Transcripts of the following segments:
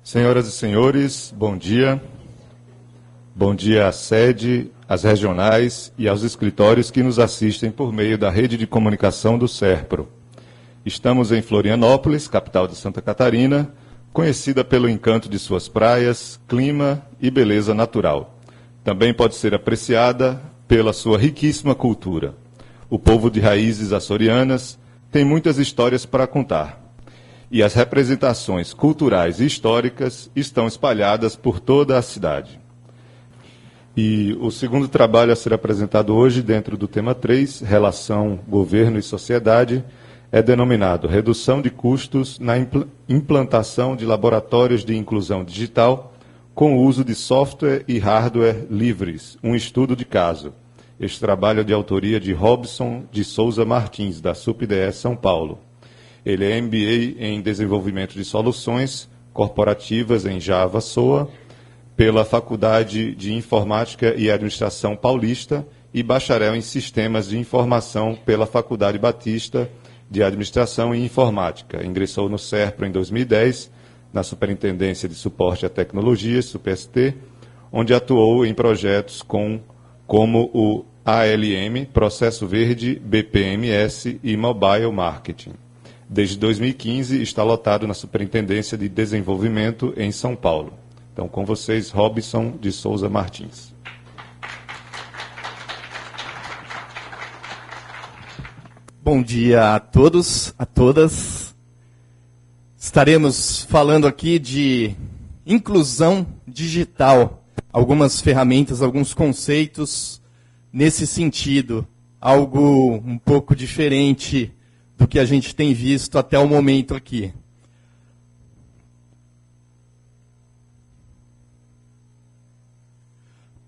Senhoras e senhores, bom dia. Bom dia à sede, às regionais e aos escritórios que nos assistem por meio da rede de comunicação do SERPRO. Estamos em Florianópolis, capital de Santa Catarina, conhecida pelo encanto de suas praias, clima e beleza natural. Também pode ser apreciada pela sua riquíssima cultura. O povo de raízes açorianas tem muitas histórias para contar. E as representações culturais e históricas estão espalhadas por toda a cidade. E o segundo trabalho a ser apresentado hoje, dentro do tema 3, Relação Governo e Sociedade, é denominado Redução de Custos na Implantação de Laboratórios de Inclusão Digital com o uso de software e hardware livres, um estudo de caso. Este trabalho é de autoria de Robson de Souza Martins, da SUPDE São Paulo. Ele é MBA em Desenvolvimento de Soluções Corporativas em Java SOA, pela Faculdade de Informática e Administração Paulista e bacharel em Sistemas de Informação pela Faculdade Batista de Administração e Informática. Ingressou no SERPRO em 2010, na Superintendência de Suporte a Tecnologias, SUPST, onde atuou em projetos como o ALM, Processo Verde, BPMS e Mobile Marketing. Desde 2015, está lotado na Superintendência de Desenvolvimento em São Paulo. Então, com vocês, Robson de Souza Martins. Bom dia a todos, a todas. Estaremos falando aqui de inclusão digital, algumas ferramentas, alguns conceitos nesse sentido, algo um pouco diferente do que a gente tem visto até o momento aqui.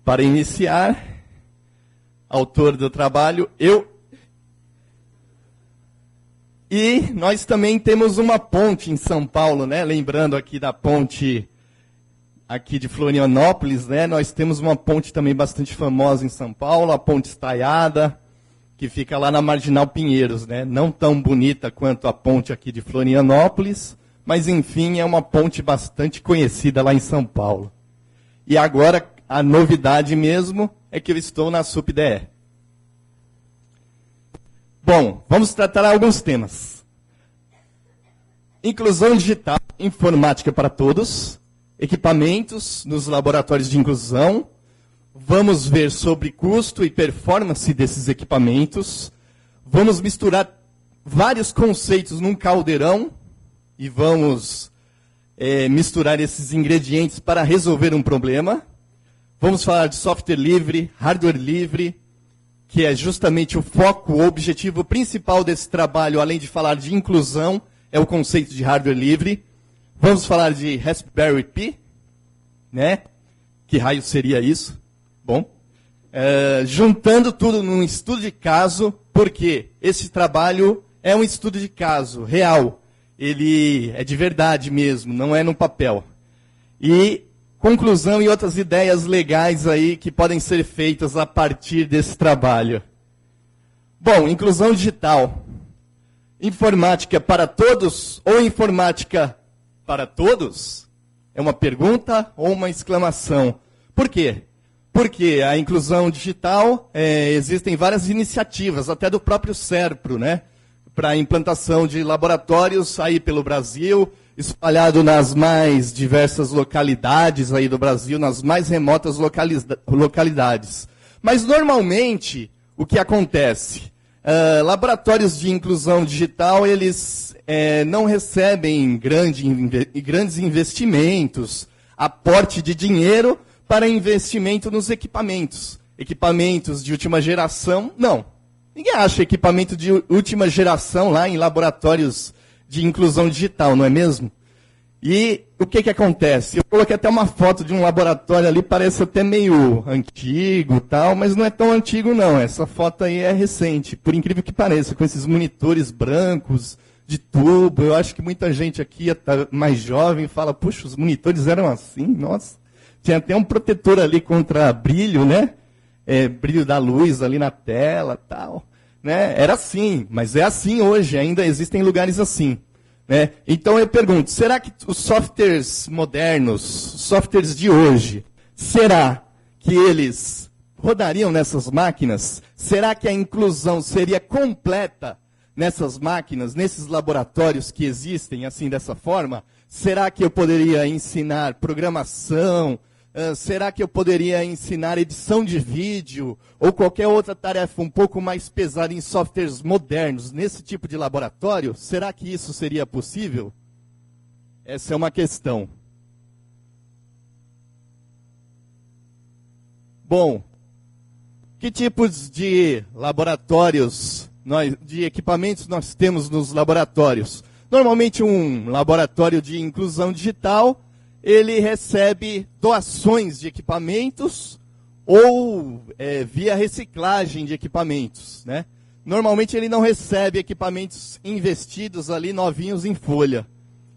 Para iniciar, autor do trabalho, eu. E nós também temos uma ponte em São Paulo, né? Lembrando aqui da ponte aqui de Florianópolis, né? Nós temos uma ponte também bastante famosa em São Paulo, a Ponte Estaiada, que fica lá na Marginal Pinheiros, né? Não tão bonita quanto a ponte aqui de Florianópolis, mas enfim, é uma ponte bastante conhecida lá em São Paulo. E agora, a novidade mesmo é que eu estou na SUPDE. Bom, vamos tratar alguns temas. Inclusão digital, informática para todos, equipamentos nos laboratórios de inclusão. Vamos ver sobre custo e performance desses equipamentos. Vamos misturar vários conceitos num caldeirão e vamos misturar esses ingredientes para resolver um problema. Vamos falar de software livre, hardware livre, que é justamente o foco, o objetivo principal desse trabalho, além de falar de inclusão, é o conceito de hardware livre. Vamos falar de Raspberry Pi, né? Que raio seria isso? Bom, juntando tudo num estudo de caso, porque esse trabalho é um estudo de caso real. Ele é de verdade mesmo, não é no papel. E conclusão e outras ideias legais aí que podem ser feitas a partir desse trabalho. Bom, inclusão digital. Informática para todos ou informática para todos? É uma pergunta ou uma exclamação? Por quê? Porque a inclusão digital, existem várias iniciativas, até do próprio SERPRO, né? Para a implantação de laboratórios aí pelo Brasil, espalhado nas mais diversas localidades aí do Brasil, nas mais remotas localidades. Mas, normalmente, o que acontece? Laboratórios de inclusão digital, eles não recebem grandes investimentos, aporte de dinheiro para investimento nos equipamentos. Equipamentos de última geração, não. Ninguém acha equipamento de última geração lá em laboratórios de inclusão digital, não é mesmo? E o que acontece? Eu coloquei até uma foto de um laboratório ali, parece até meio antigo e tal, mas não é tão antigo não, essa foto aí é recente, por incrível que pareça, com esses monitores brancos, de tubo. Eu acho que muita gente aqui mais jovem fala, puxa, os monitores eram assim, nossa. Tinha até um protetor ali contra brilho, né? Brilho da luz ali na tela e tal. Né? Era assim, mas é assim hoje, ainda existem lugares assim. né? Então eu pergunto, será que os softwares modernos, softwares de hoje, será que eles rodariam nessas máquinas? Será que a inclusão seria completa nessas máquinas, nesses laboratórios que existem assim dessa forma? Será que eu poderia ensinar programação? Será que eu poderia ensinar edição de vídeo ou qualquer outra tarefa um pouco mais pesada em softwares modernos nesse tipo de laboratório? Será que isso seria possível? Essa é uma questão. Bom, que tipos de laboratórios, de equipamentos nós temos nos laboratórios? Normalmente um laboratório de inclusão digital, ele recebe doações de equipamentos ou via reciclagem de equipamentos, né? Normalmente ele não recebe equipamentos investidos ali novinhos em folha.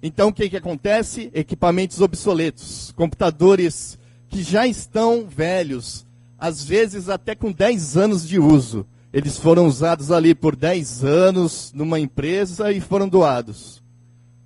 Então o que acontece? Equipamentos obsoletos, computadores que já estão velhos, às vezes até com 10 anos de uso. Eles foram usados ali por 10 anos numa empresa e foram doados.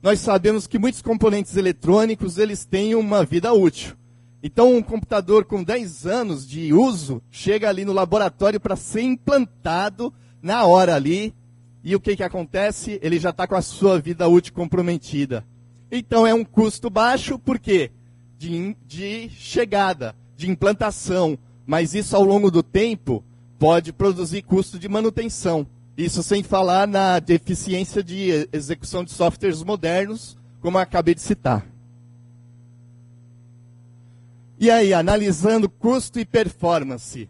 Nós sabemos que muitos componentes eletrônicos, eles têm uma vida útil. Então, um computador com 10 anos de uso chega ali no laboratório para ser implantado na hora ali. E o que acontece? Ele já está com a sua vida útil comprometida. Então, é um custo baixo, por quê? De chegada, de implantação. Mas isso, ao longo do tempo, pode produzir custo de manutenção. Isso sem falar na deficiência de execução de softwares modernos, como eu acabei de citar. E aí, analisando custo e performance.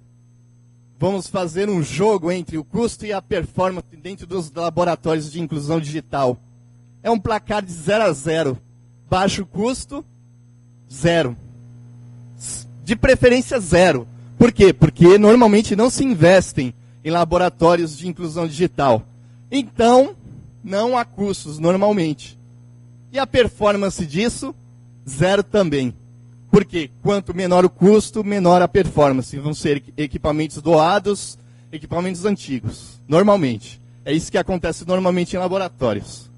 Vamos fazer um jogo entre o custo e a performance dentro dos laboratórios de inclusão digital. É um placar de 0 a 0. Baixo custo, 0. De preferência, 0. Por quê? Porque normalmente não se investem em laboratórios de inclusão digital. Então, não há custos normalmente. E a performance disso? 0 também. Porque quanto menor o custo, menor a performance. Vão ser equipamentos doados, equipamentos antigos. Normalmente. É isso que acontece normalmente em laboratórios.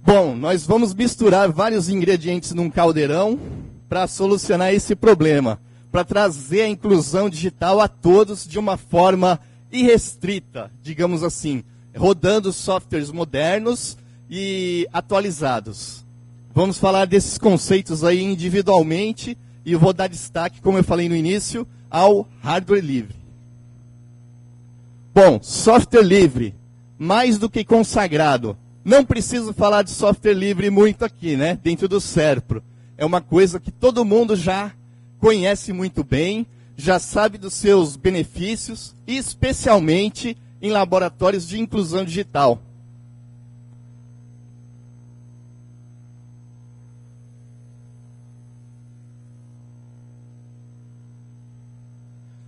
Bom, nós vamos misturar vários ingredientes num caldeirão para solucionar esse problema, para trazer a inclusão digital a todos de uma forma irrestrita, digamos assim, rodando softwares modernos e atualizados. Vamos falar desses conceitos aí individualmente e eu vou dar destaque, como eu falei no início, ao hardware livre. Bom, software livre, mais do que consagrado. Não preciso falar de software livre muito aqui, né? Dentro do SERPRO. É uma coisa que todo mundo já conhece muito bem, já sabe dos seus benefícios, e especialmente em laboratórios de inclusão digital.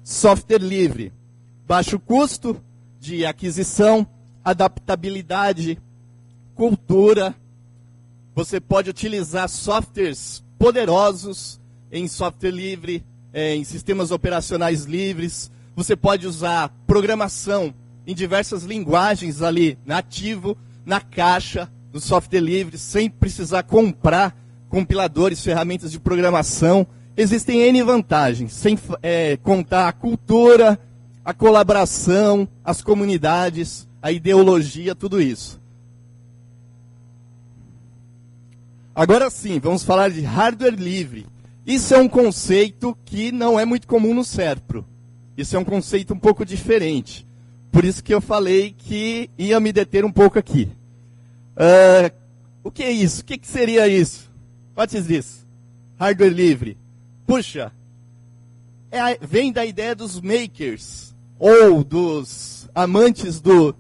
Software livre, baixo custo de aquisição, adaptabilidade, cultura. Você pode utilizar softwares poderosos em software livre, em sistemas operacionais livres. Você pode usar programação em diversas linguagens ali, nativo, na caixa, do software livre, sem precisar comprar compiladores, ferramentas de programação. Existem N vantagens, sem contar a cultura, a colaboração, as comunidades, a ideologia, tudo isso. Agora sim, vamos falar de hardware livre. Isso é um conceito que não é muito comum no SERPRO. Isso é um conceito um pouco diferente. Por isso que eu falei que ia me deter um pouco aqui. O que é isso? O que seria isso? What is this? Hardware livre. Puxa, vem da ideia dos makers, ou dos amantes do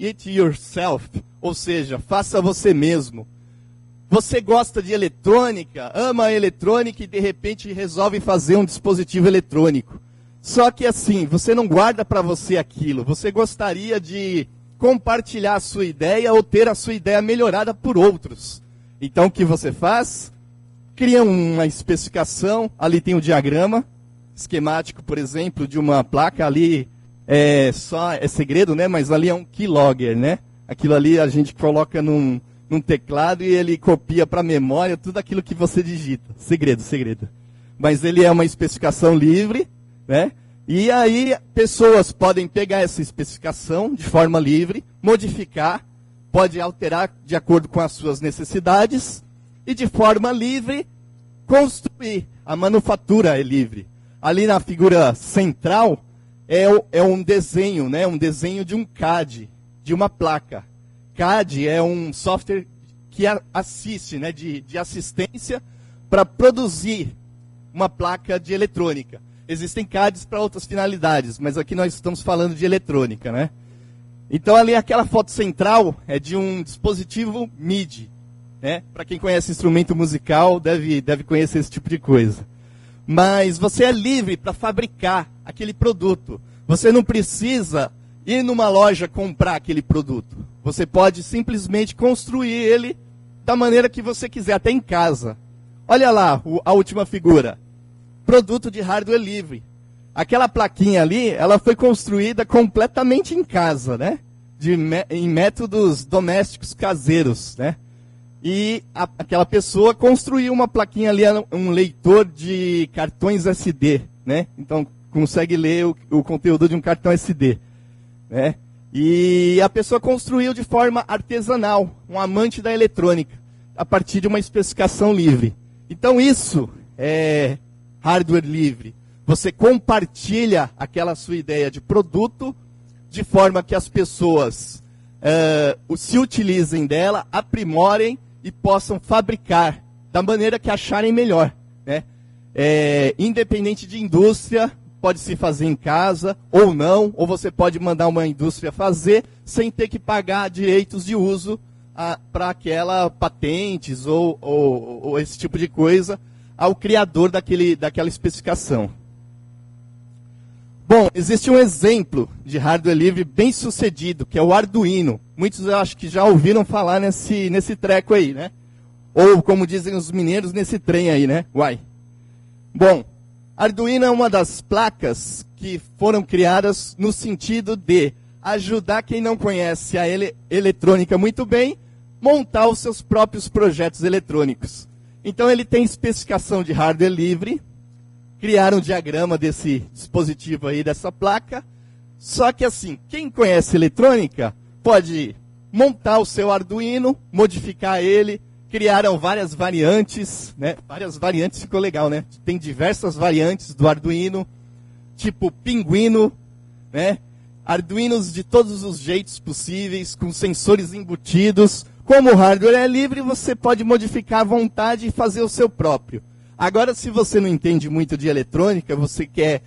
it yourself, ou seja, faça você mesmo. Você gosta de eletrônica, ama a eletrônica e de repente resolve fazer um dispositivo eletrônico. Só que assim, você não guarda para você aquilo, você gostaria de compartilhar a sua ideia ou ter a sua ideia melhorada por outros. Então o que você faz? Cria uma especificação, ali tem o diagrama esquemático, por exemplo, de uma placa ali, é segredo, né? Mas ali é um keylogger, né? Aquilo ali a gente coloca num teclado e ele copia para a memória tudo aquilo que você digita. Segredo, segredo. Mas ele é uma especificação livre, né? E aí pessoas podem pegar essa especificação de forma livre, modificar, pode alterar de acordo com as suas necessidades e de forma livre construir. A manufatura é livre. Ali na figura central é um desenho, né? Um desenho de um CAD, de uma placa. CAD é um software que assiste, né? de assistência para produzir uma placa de eletrônica. Existem CADs para outras finalidades, mas aqui nós estamos falando de eletrônica, né? Então ali aquela foto central é de um dispositivo MIDI, né? Para quem conhece instrumento musical deve conhecer esse tipo de coisa. Mas você é livre para fabricar aquele produto. Você não precisa ir numa loja comprar aquele produto. Você pode simplesmente construir ele da maneira que você quiser, até em casa. Olha lá a última figura. Produto de hardware livre. Aquela plaquinha ali, ela foi construída completamente em casa, né? Em métodos domésticos caseiros, né? E aquela pessoa construiu uma plaquinha ali, um leitor de cartões SD, né? Então, consegue ler o conteúdo de um cartão SD, né? E a pessoa construiu de forma artesanal, um amante da eletrônica, a partir de uma especificação livre. Então, isso é hardware livre. Você compartilha aquela sua ideia de produto de forma que as pessoas se utilizem dela, aprimorem e possam fabricar da maneira que acharem melhor, né? Independente de indústria, pode se fazer em casa ou não, ou você pode mandar uma indústria fazer sem ter que pagar direitos de uso para aquela patentes ou esse tipo de coisa ao criador daquela especificação. Bom, existe um exemplo de hardware livre bem sucedido, que é o Arduino. Muitos eu acho que já ouviram falar nesse treco aí, né? Ou, como dizem os mineiros, nesse trem aí, né? Uai. Bom, Arduino é uma das placas que foram criadas no sentido de ajudar quem não conhece a eletrônica muito bem, montar os seus próprios projetos eletrônicos. Então ele tem especificação de hardware livre, criaram um diagrama desse dispositivo aí, dessa placa. Só que assim, quem conhece eletrônica pode montar o seu Arduino, modificar ele, criaram várias variantes, né? Várias variantes ficou legal, né? Tem diversas variantes do Arduino, tipo pinguino, né? Arduinos de todos os jeitos possíveis, com sensores embutidos. Como o hardware é livre, você pode modificar à vontade e fazer o seu próprio. Agora, se você não entende muito de eletrônica, você quer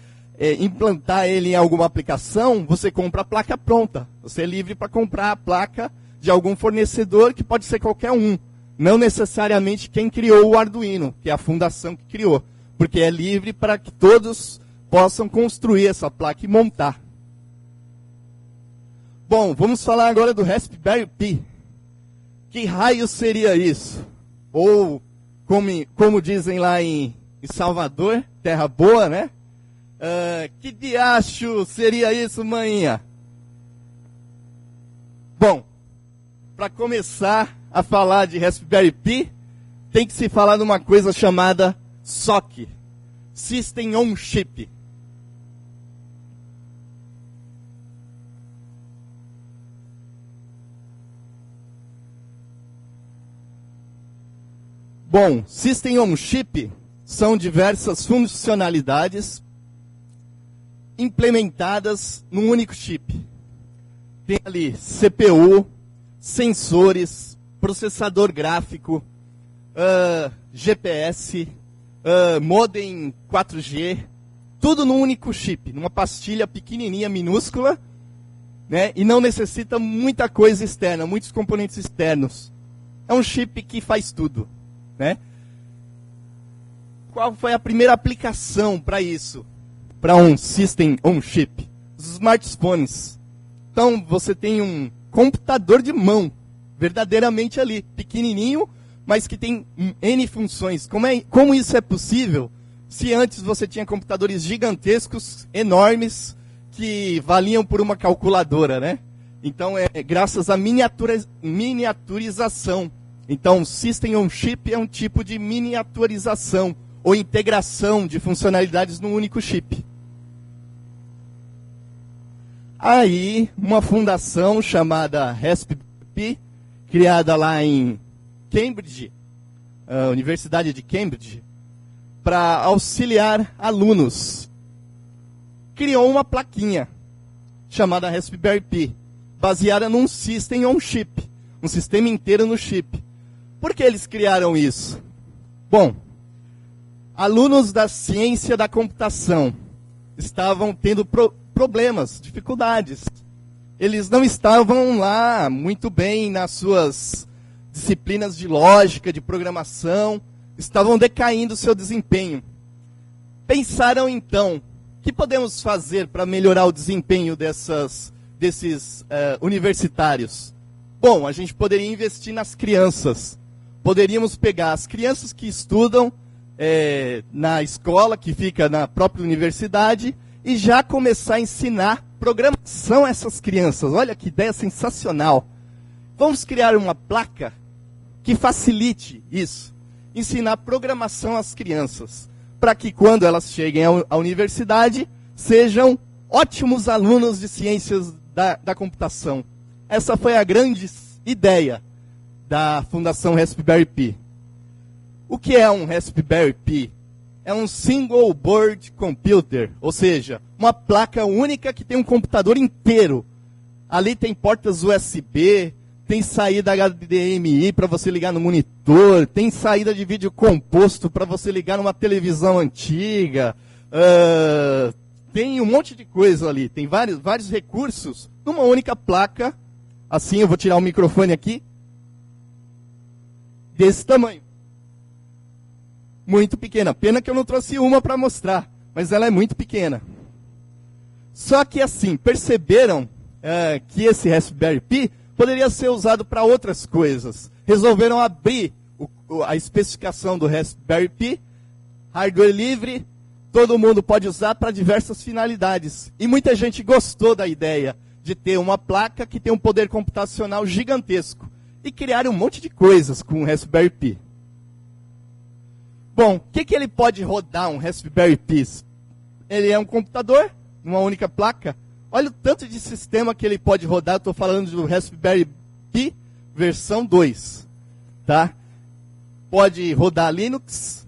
implantar ele em alguma aplicação, você compra a placa pronta. Você é livre para comprar a placa de algum fornecedor, que pode ser qualquer um. Não necessariamente quem criou o Arduino, que é a fundação que criou. Porque é livre para que todos possam construir essa placa e montar. Bom, vamos falar agora do Raspberry Pi. Que raio seria isso? Ou, como dizem lá em Salvador, terra boa, né? Que diacho seria isso, maninha? Bom, para começar a falar de Raspberry Pi, tem que se falar de uma coisa chamada SoC, System on Chip. Bom, System on Chip são diversas funcionalidades implementadas num único chip. Tem ali CPU, sensores, processador gráfico, GPS, modem 4G, tudo num único chip, numa pastilha pequenininha, minúscula, né? E não necessita muita coisa externa, muitos componentes externos. É um chip que faz tudo, né? Qual foi a primeira aplicação para isso? Para um System on Chip? Os smartphones. Então, você tem um computador de mão, verdadeiramente ali, pequenininho, mas que tem N funções. Como isso é possível se antes você tinha computadores gigantescos, enormes, que valiam por uma calculadora, né? Então, é graças à miniaturização. Então, System on Chip é um tipo de miniaturização ou integração de funcionalidades num único chip. Aí, uma fundação chamada Raspberry, criada lá em Cambridge, a Universidade de Cambridge, para auxiliar alunos, criou uma plaquinha chamada Raspberry Pi, baseada num System on Chip, um sistema inteiro no chip. Por que eles criaram isso? Bom, alunos da ciência da computação estavam tendo problemas, dificuldades. Eles não estavam lá muito bem nas suas disciplinas de lógica, de programação, estavam decaindo seu desempenho. Pensaram então, o que podemos fazer para melhorar o desempenho desses universitários? Bom, a gente poderia investir nas crianças. Poderíamos pegar as crianças que estudam na escola, que fica na própria universidade, e já começar a ensinar programação a essas crianças. Olha que ideia sensacional. Vamos criar uma placa que facilite isso. Ensinar programação às crianças, para que quando elas cheguem à universidade, sejam ótimos alunos de ciências da computação. Essa foi a grande ideia da Fundação Raspberry Pi. O que é um Raspberry Pi? É um single board computer, ou seja, uma placa única que tem um computador inteiro. Ali tem portas USB, tem saída HDMI para você ligar no monitor, tem saída de vídeo composto para você ligar numa televisão antiga, tem um monte de coisa ali, tem vários recursos numa única placa. Assim, eu vou tirar o microfone aqui, desse tamanho. Muito pequena. Pena que eu não trouxe uma para mostrar, mas ela é muito pequena. Só que assim, perceberam que esse Raspberry Pi poderia ser usado para outras coisas. Resolveram abrir a especificação do Raspberry Pi, hardware livre, todo mundo pode usar para diversas finalidades. E muita gente gostou da ideia de ter uma placa que tem um poder computacional gigantesco. E criaram um monte de coisas com o Raspberry Pi. Bom, o que ele pode rodar, um Raspberry Pi? Ele é um computador, numa única placa. Olha o tanto de sistema que ele pode rodar. Estou falando do Raspberry Pi versão 2. Tá? Pode rodar Linux,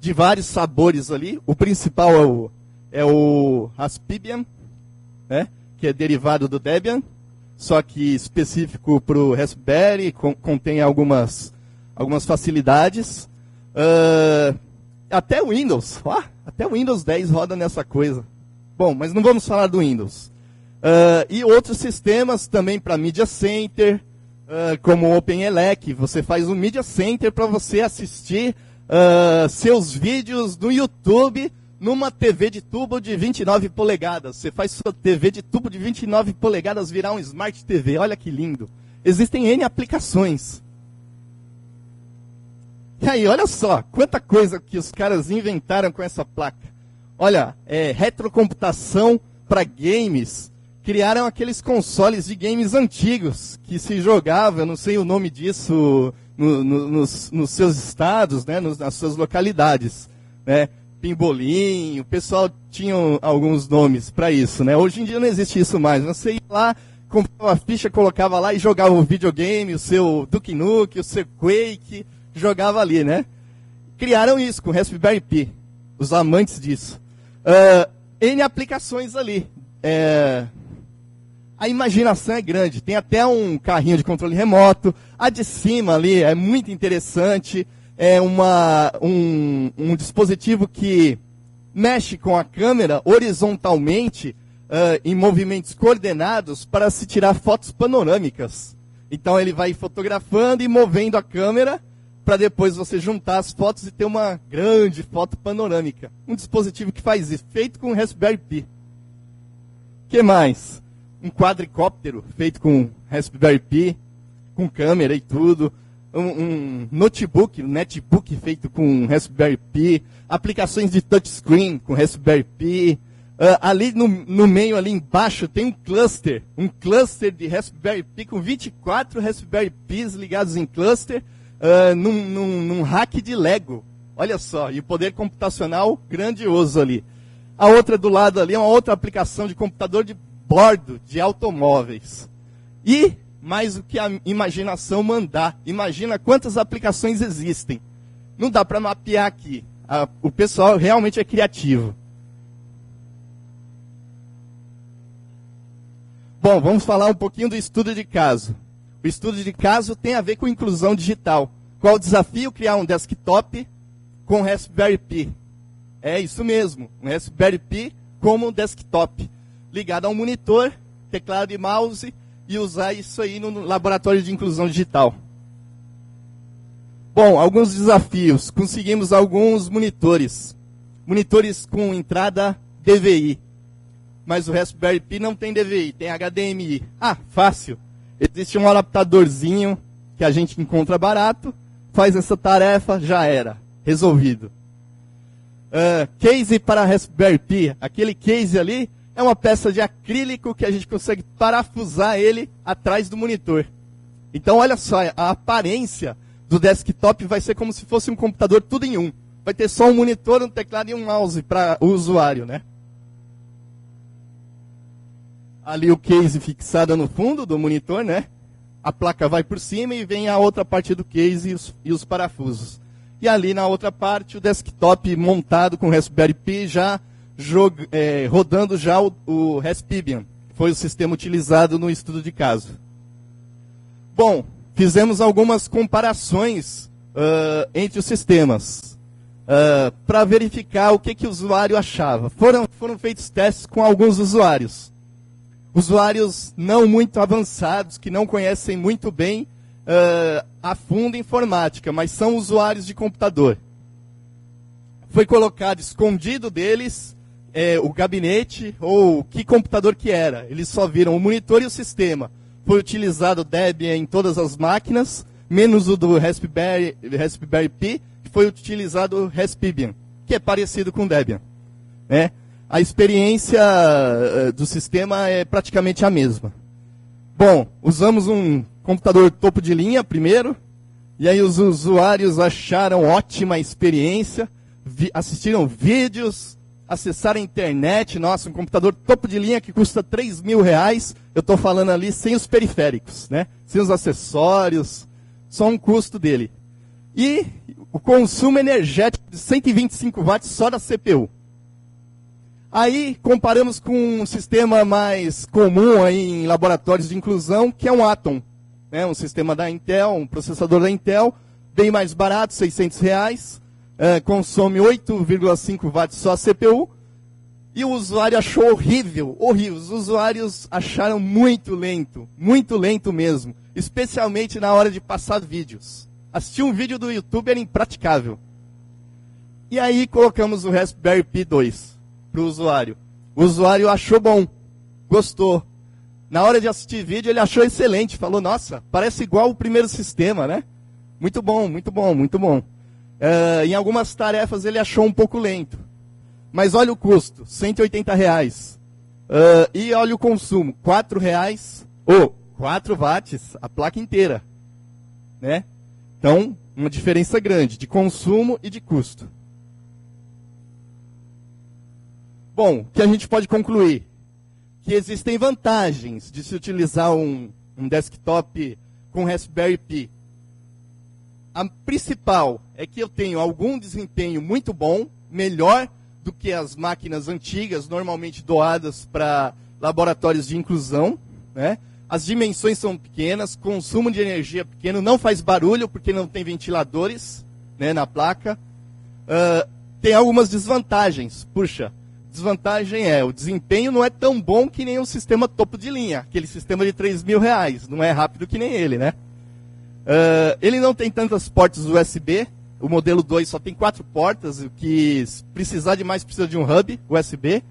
de vários sabores ali. O principal é o Raspbian, né? Que é derivado do Debian, só que específico para o Raspberry, contém algumas facilidades. Até o Windows, até o Windows 10 roda nessa coisa. Bom, mas não vamos falar do Windows. E outros sistemas também para Media Center, como o OpenELEC. Você faz um Media Center para você assistir seus vídeos no YouTube numa TV de tubo de 29 polegadas. Você faz sua TV de tubo de 29 polegadas virar um Smart TV. Olha que lindo. Existem N aplicações. E aí, olha só, quanta coisa que os caras inventaram com essa placa. Olha, retrocomputação para games. Criaram aqueles consoles de games antigos que se jogava, eu não sei o nome disso, nos seus estados, né, nas suas localidades. Né? Pimbolim, o pessoal tinha alguns nomes para isso. Né? Hoje em dia não existe isso mais. Você ia lá, comprava a ficha, colocava lá e jogava o videogame, o seu Duke Nukem, o seu Quake, jogava ali, né? Criaram isso com o Raspberry Pi, os amantes disso. N aplicações ali. A imaginação é grande. Tem até um carrinho de controle remoto. A de cima ali é muito interessante. É um dispositivo que mexe com a câmera horizontalmente em movimentos coordenados para se tirar fotos panorâmicas. Então ele vai fotografando e movendo a câmera para depois você juntar as fotos e ter uma grande foto panorâmica. Um dispositivo que faz isso, feito com Raspberry Pi. O que mais? Um quadricóptero feito com Raspberry Pi, com câmera e tudo. Um notebook, um netbook feito com Raspberry Pi. Aplicações de touchscreen com Raspberry Pi. Ali no meio, ali embaixo, tem um cluster de Raspberry Pi com 24 Raspberry Pis ligados em cluster, num rack de Lego. Olha só, e o poder computacional grandioso ali. A outra do lado ali é uma outra aplicação de computador de bordo de automóveis. E mais o que a imaginação mandar. Imagina quantas aplicações existem. Não dá para mapear aqui. O pessoal realmente é criativo. Bom, vamos falar um pouquinho do estudo de caso. O estudo de caso tem a ver com inclusão digital. Qual o desafio? Criar um desktop com Raspberry Pi. É isso mesmo, um Raspberry Pi como um desktop, ligado a um monitor, teclado e mouse, e usar isso aí no laboratório de inclusão digital. Bom, alguns desafios. Conseguimos alguns monitores. Monitores com entrada DVI. Mas o Raspberry Pi não tem DVI, tem HDMI. Ah, fácil. Existe um adaptadorzinho que a gente encontra barato, faz essa tarefa, já era. Resolvido. Case para Raspberry Pi. Aquele case ali é uma peça de acrílico que a gente consegue parafusar ele atrás do monitor. Então, olha só, a aparência do desktop vai ser como se fosse um computador tudo em um. Vai ter só um monitor, um teclado e um mouse para o usuário, né? Ali o case fixado no fundo do monitor, né? A placa vai por cima e vem a outra parte do case e os parafusos. E ali na outra parte o desktop montado com Raspberry Pi já rodando já o Raspbian, que foi o sistema utilizado no estudo de caso. Bom, fizemos algumas comparações entre os sistemas para verificar o que o usuário achava. Foram feitos testes com alguns usuários. Usuários não muito avançados, que não conhecem muito bem a fundo informática, mas são usuários de computador. Foi colocado escondido deles o gabinete ou que computador que era. Eles só viram o monitor e o sistema. Foi utilizado Debian em todas as máquinas, menos o do Raspberry Pi, que foi utilizado o Raspbian, que é parecido com Debian, né? A experiência do sistema é praticamente a mesma. Bom, usamos um computador topo de linha primeiro, e aí os usuários acharam ótima experiência, assistiram vídeos, acessaram a internet. Nossa, um computador topo de linha que custa R$3.000, eu estou falando ali sem os periféricos, né? Sem os acessórios, só um custo dele. E o consumo energético de 125 watts só da CPU. Aí comparamos com um sistema mais comum aí em laboratórios de inclusão, que é um Atom, né? Um sistema da Intel, um processador da Intel, bem mais barato, R$600, consome 8,5 watts só a CPU, e o usuário achou horrível, horrível. Os usuários acharam muito lento mesmo, especialmente na hora de passar vídeos. Assistir um vídeo do YouTube era impraticável. E aí colocamos o Raspberry Pi 2. Para o usuário. O usuário achou bom, gostou. Na hora de assistir vídeo, ele achou excelente. Falou, nossa, parece igual o primeiro sistema, né? Muito bom, muito bom, muito bom. Em algumas tarefas ele achou um pouco lento. Mas olha o custo, R$180. E olha o consumo, R$4, ou 4 watts, a placa inteira, né? Então, uma diferença grande de consumo e de custo. Bom, o que a gente pode concluir? Que existem vantagens de se utilizar um desktop com Raspberry Pi. A principal é que eu tenho algum desempenho muito bom, melhor do que as máquinas antigas, normalmente doadas para laboratórios de inclusão, né? As dimensões são pequenas, consumo de energia pequeno, não faz barulho porque não tem ventiladores, né, na placa. Tem algumas desvantagens. Puxa, desvantagem o desempenho não é tão bom que nem o sistema topo de linha, aquele sistema de R$3.000, não é rápido que nem ele, né? Ele não tem tantas portas USB, o modelo 2 só tem 4 portas, o que precisar de mais precisa de um hub USB.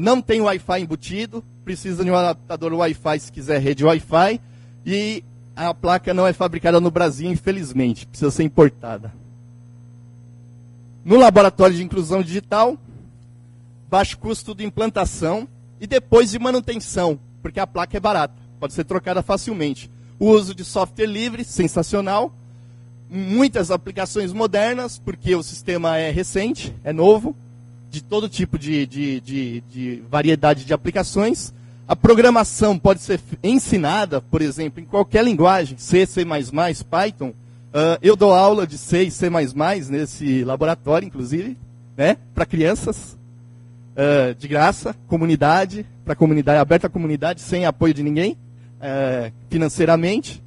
Não tem Wi-Fi embutido, precisa de um adaptador Wi-Fi se quiser rede Wi-Fi, e a placa não é fabricada no Brasil, infelizmente, precisa ser importada. No laboratório de inclusão digital, baixo custo de implantação e depois de manutenção, porque a placa é barata, pode ser trocada facilmente. O uso de software livre, sensacional. Muitas aplicações modernas, porque o sistema é recente, é novo, de todo tipo de variedade de aplicações. A programação pode ser ensinada, por exemplo, em qualquer linguagem, C, C++, Python. Eu dou aula de C e C++ nesse laboratório, inclusive, né, para crianças, de graça, comunidade, para comunidade, aberta à comunidade, sem apoio de ninguém, financeiramente.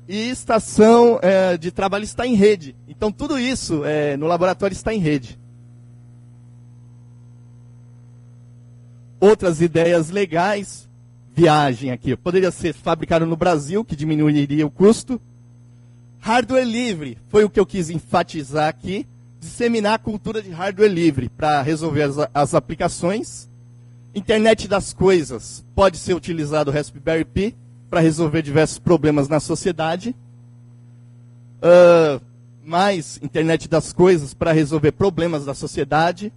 E estação de trabalho está em rede. Então, tudo isso no laboratório está em rede. Outras ideias legais, viagem aqui. Poderia ser fabricado no Brasil, que diminuiria o custo. Hardware livre, foi o que eu quis enfatizar aqui. Disseminar a cultura de hardware livre para resolver as aplicações. Internet das coisas, pode ser utilizado o Raspberry Pi para resolver diversos problemas na sociedade. Mais internet das coisas para resolver problemas da sociedade.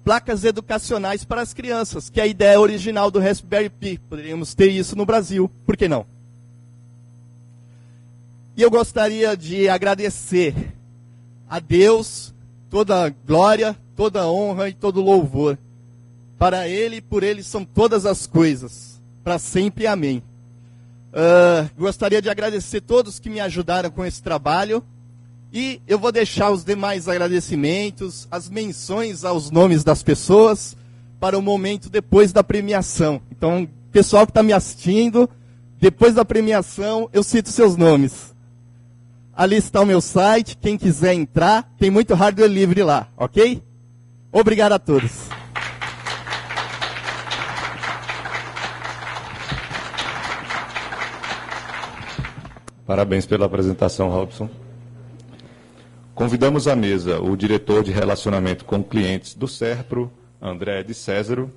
Placas educacionais para as crianças, que é a ideia original do Raspberry Pi. Poderíamos ter isso no Brasil, por que não? E eu gostaria de agradecer a Deus toda a glória, toda a honra e todo o louvor. Para Ele e por Ele são todas as coisas, para sempre, amém. Gostaria de agradecer todos que me ajudaram com esse trabalho. E eu vou deixar os demais agradecimentos, as menções aos nomes das pessoas, para o momento depois da premiação. Então, pessoal que está me assistindo, depois da premiação, eu cito seus nomes. Ali está o meu site, quem quiser entrar, tem muito hardware livre lá, ok? Obrigado a todos. Parabéns pela apresentação, Robson. Convidamos à mesa o diretor de relacionamento com clientes do SERPRO, André de Césaro.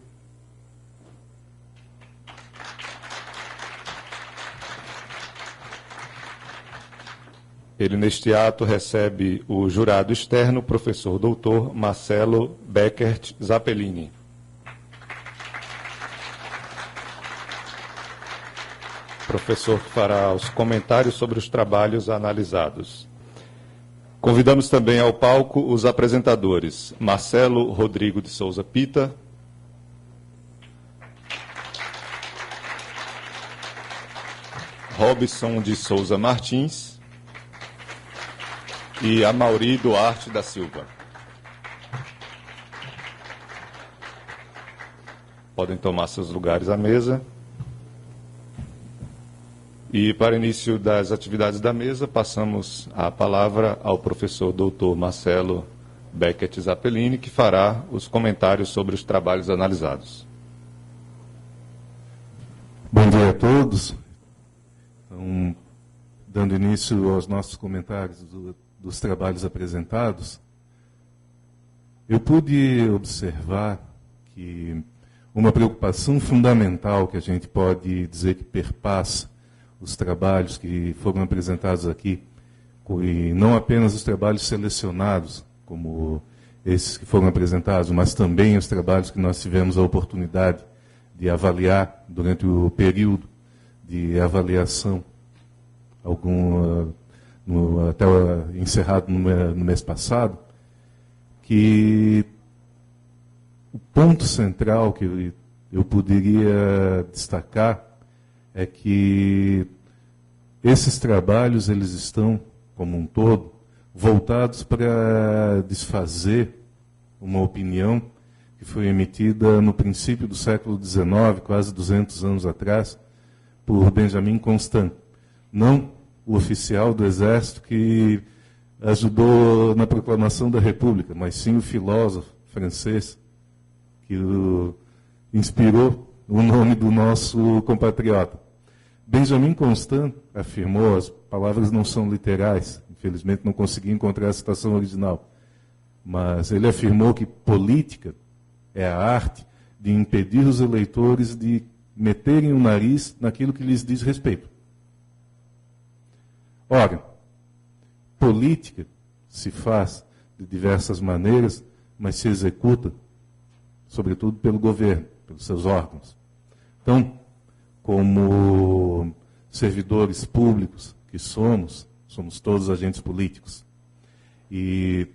Ele, neste ato, recebe o jurado externo, professor doutor Marcelo Beckert Zappellini. Professor que fará os comentários sobre os trabalhos analisados. Convidamos também ao palco os apresentadores Marcelo Rodrigo de Souza Pita, Robson de Souza Martins e Amaury Duarte da Silva. Podem tomar seus lugares à mesa. E para início das atividades da mesa, passamos a palavra ao professor doutor Marcelo Beckert Zappellini, que fará os comentários sobre os trabalhos analisados. Bom dia a todos. Então, dando início aos nossos comentários dos trabalhos apresentados, eu pude observar que uma preocupação fundamental que a gente pode dizer que perpassa os trabalhos que foram apresentados aqui, e não apenas os trabalhos selecionados, como esses que foram apresentados, mas também os trabalhos que nós tivemos a oportunidade de avaliar durante o período de avaliação, até encerrado no mês passado, que o ponto central que eu poderia destacar é que esses trabalhos eles estão, como um todo, voltados para desfazer uma opinião que foi emitida no princípio do século XIX, quase 200 anos atrás, por Benjamin Constant. Não o oficial do Exército que ajudou na proclamação da República, mas sim o filósofo francês que inspirou o nome do nosso compatriota. Benjamin Constant afirmou, as palavras não são literais, infelizmente não consegui encontrar a citação original, mas ele afirmou que política é a arte de impedir os eleitores de meterem o nariz naquilo que lhes diz respeito. Ora, política se faz de diversas maneiras, mas se executa, sobretudo pelo governo, pelos seus órgãos. Então, como servidores públicos que somos todos agentes políticos. E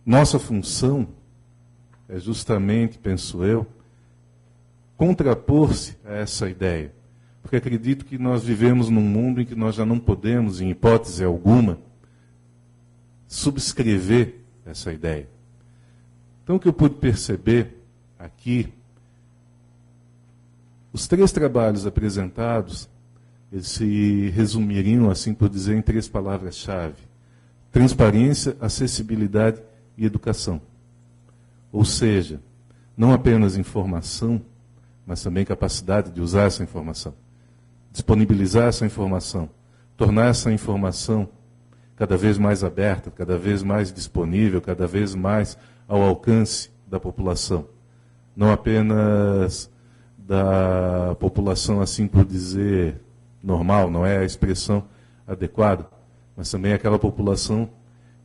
nossa função é justamente, penso eu, contrapor-se a essa ideia. Porque acredito que nós vivemos num mundo em que nós já não podemos, em hipótese alguma, subscrever essa ideia. Então, o que eu pude perceber aqui, os 3 trabalhos apresentados, eles se resumiriam, assim por dizer, em 3 palavras-chave: transparência, acessibilidade e educação. Ou seja, não apenas informação, mas também capacidade de usar essa informação, disponibilizar essa informação, tornar essa informação cada vez mais aberta, cada vez mais disponível, cada vez mais ao alcance da população. Não apenas da população, assim por dizer, normal, não é a expressão adequada, mas também aquela população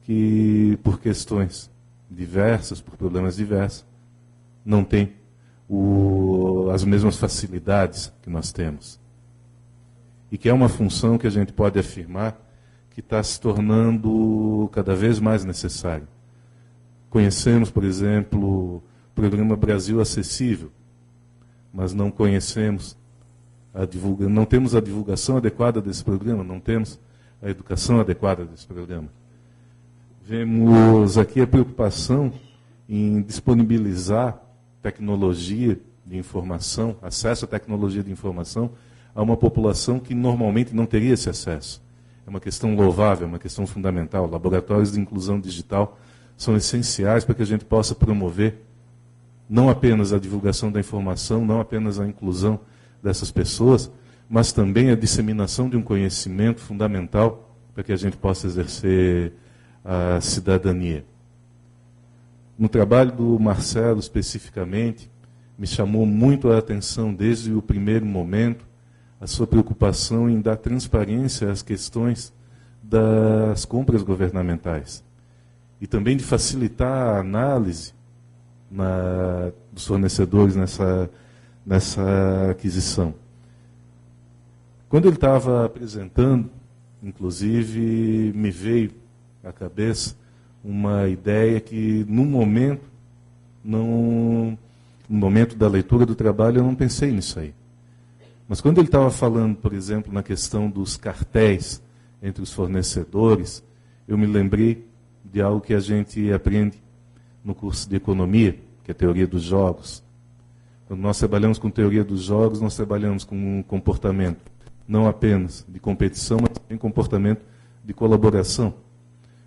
que, por questões diversas, por problemas diversos, não tem as mesmas facilidades que nós temos. E que é uma função que a gente pode afirmar que está se tornando cada vez mais necessária. Conhecemos, por exemplo, o programa Brasil Acessível, mas não conhecemos não temos a divulgação adequada desse programa, não temos a educação adequada desse programa. Vemos aqui a preocupação em disponibilizar tecnologia de informação, acesso à tecnologia de informação, a uma população que normalmente não teria esse acesso. É uma questão louvável, é uma questão fundamental. Laboratórios de inclusão digital são essenciais para que a gente possa promover não apenas a divulgação da informação, não apenas a inclusão dessas pessoas, mas também a disseminação de um conhecimento fundamental para que a gente possa exercer a cidadania. No trabalho do Marcelo, especificamente, me chamou muito a atenção, desde o primeiro momento, a sua preocupação em dar transparência às questões das compras governamentais. E também de facilitar a análise dos fornecedores nessa aquisição. Quando ele estava apresentando, inclusive, me veio à cabeça uma ideia que, no momento da leitura do trabalho, eu não pensei nisso aí. Mas quando ele estava falando, por exemplo, na questão dos cartéis entre os fornecedores, eu me lembrei de algo que a gente aprende no curso de economia, que é a teoria dos jogos. Quando nós trabalhamos com teoria dos jogos, nós trabalhamos com um comportamento não apenas de competição, mas também comportamento de colaboração.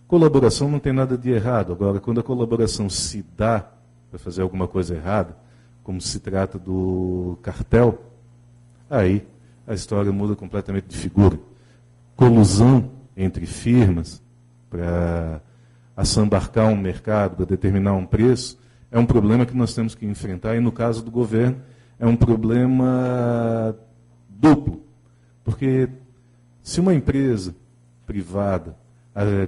Colaboração não tem nada de errado. Agora, quando a colaboração se dá para fazer alguma coisa errada, como se trata do cartel, aí a história muda completamente de figura. Colusão entre firmas para assambarcar um mercado, para determinar um preço, é um problema que nós temos que enfrentar, e no caso do governo, é um problema duplo. Porque se uma empresa privada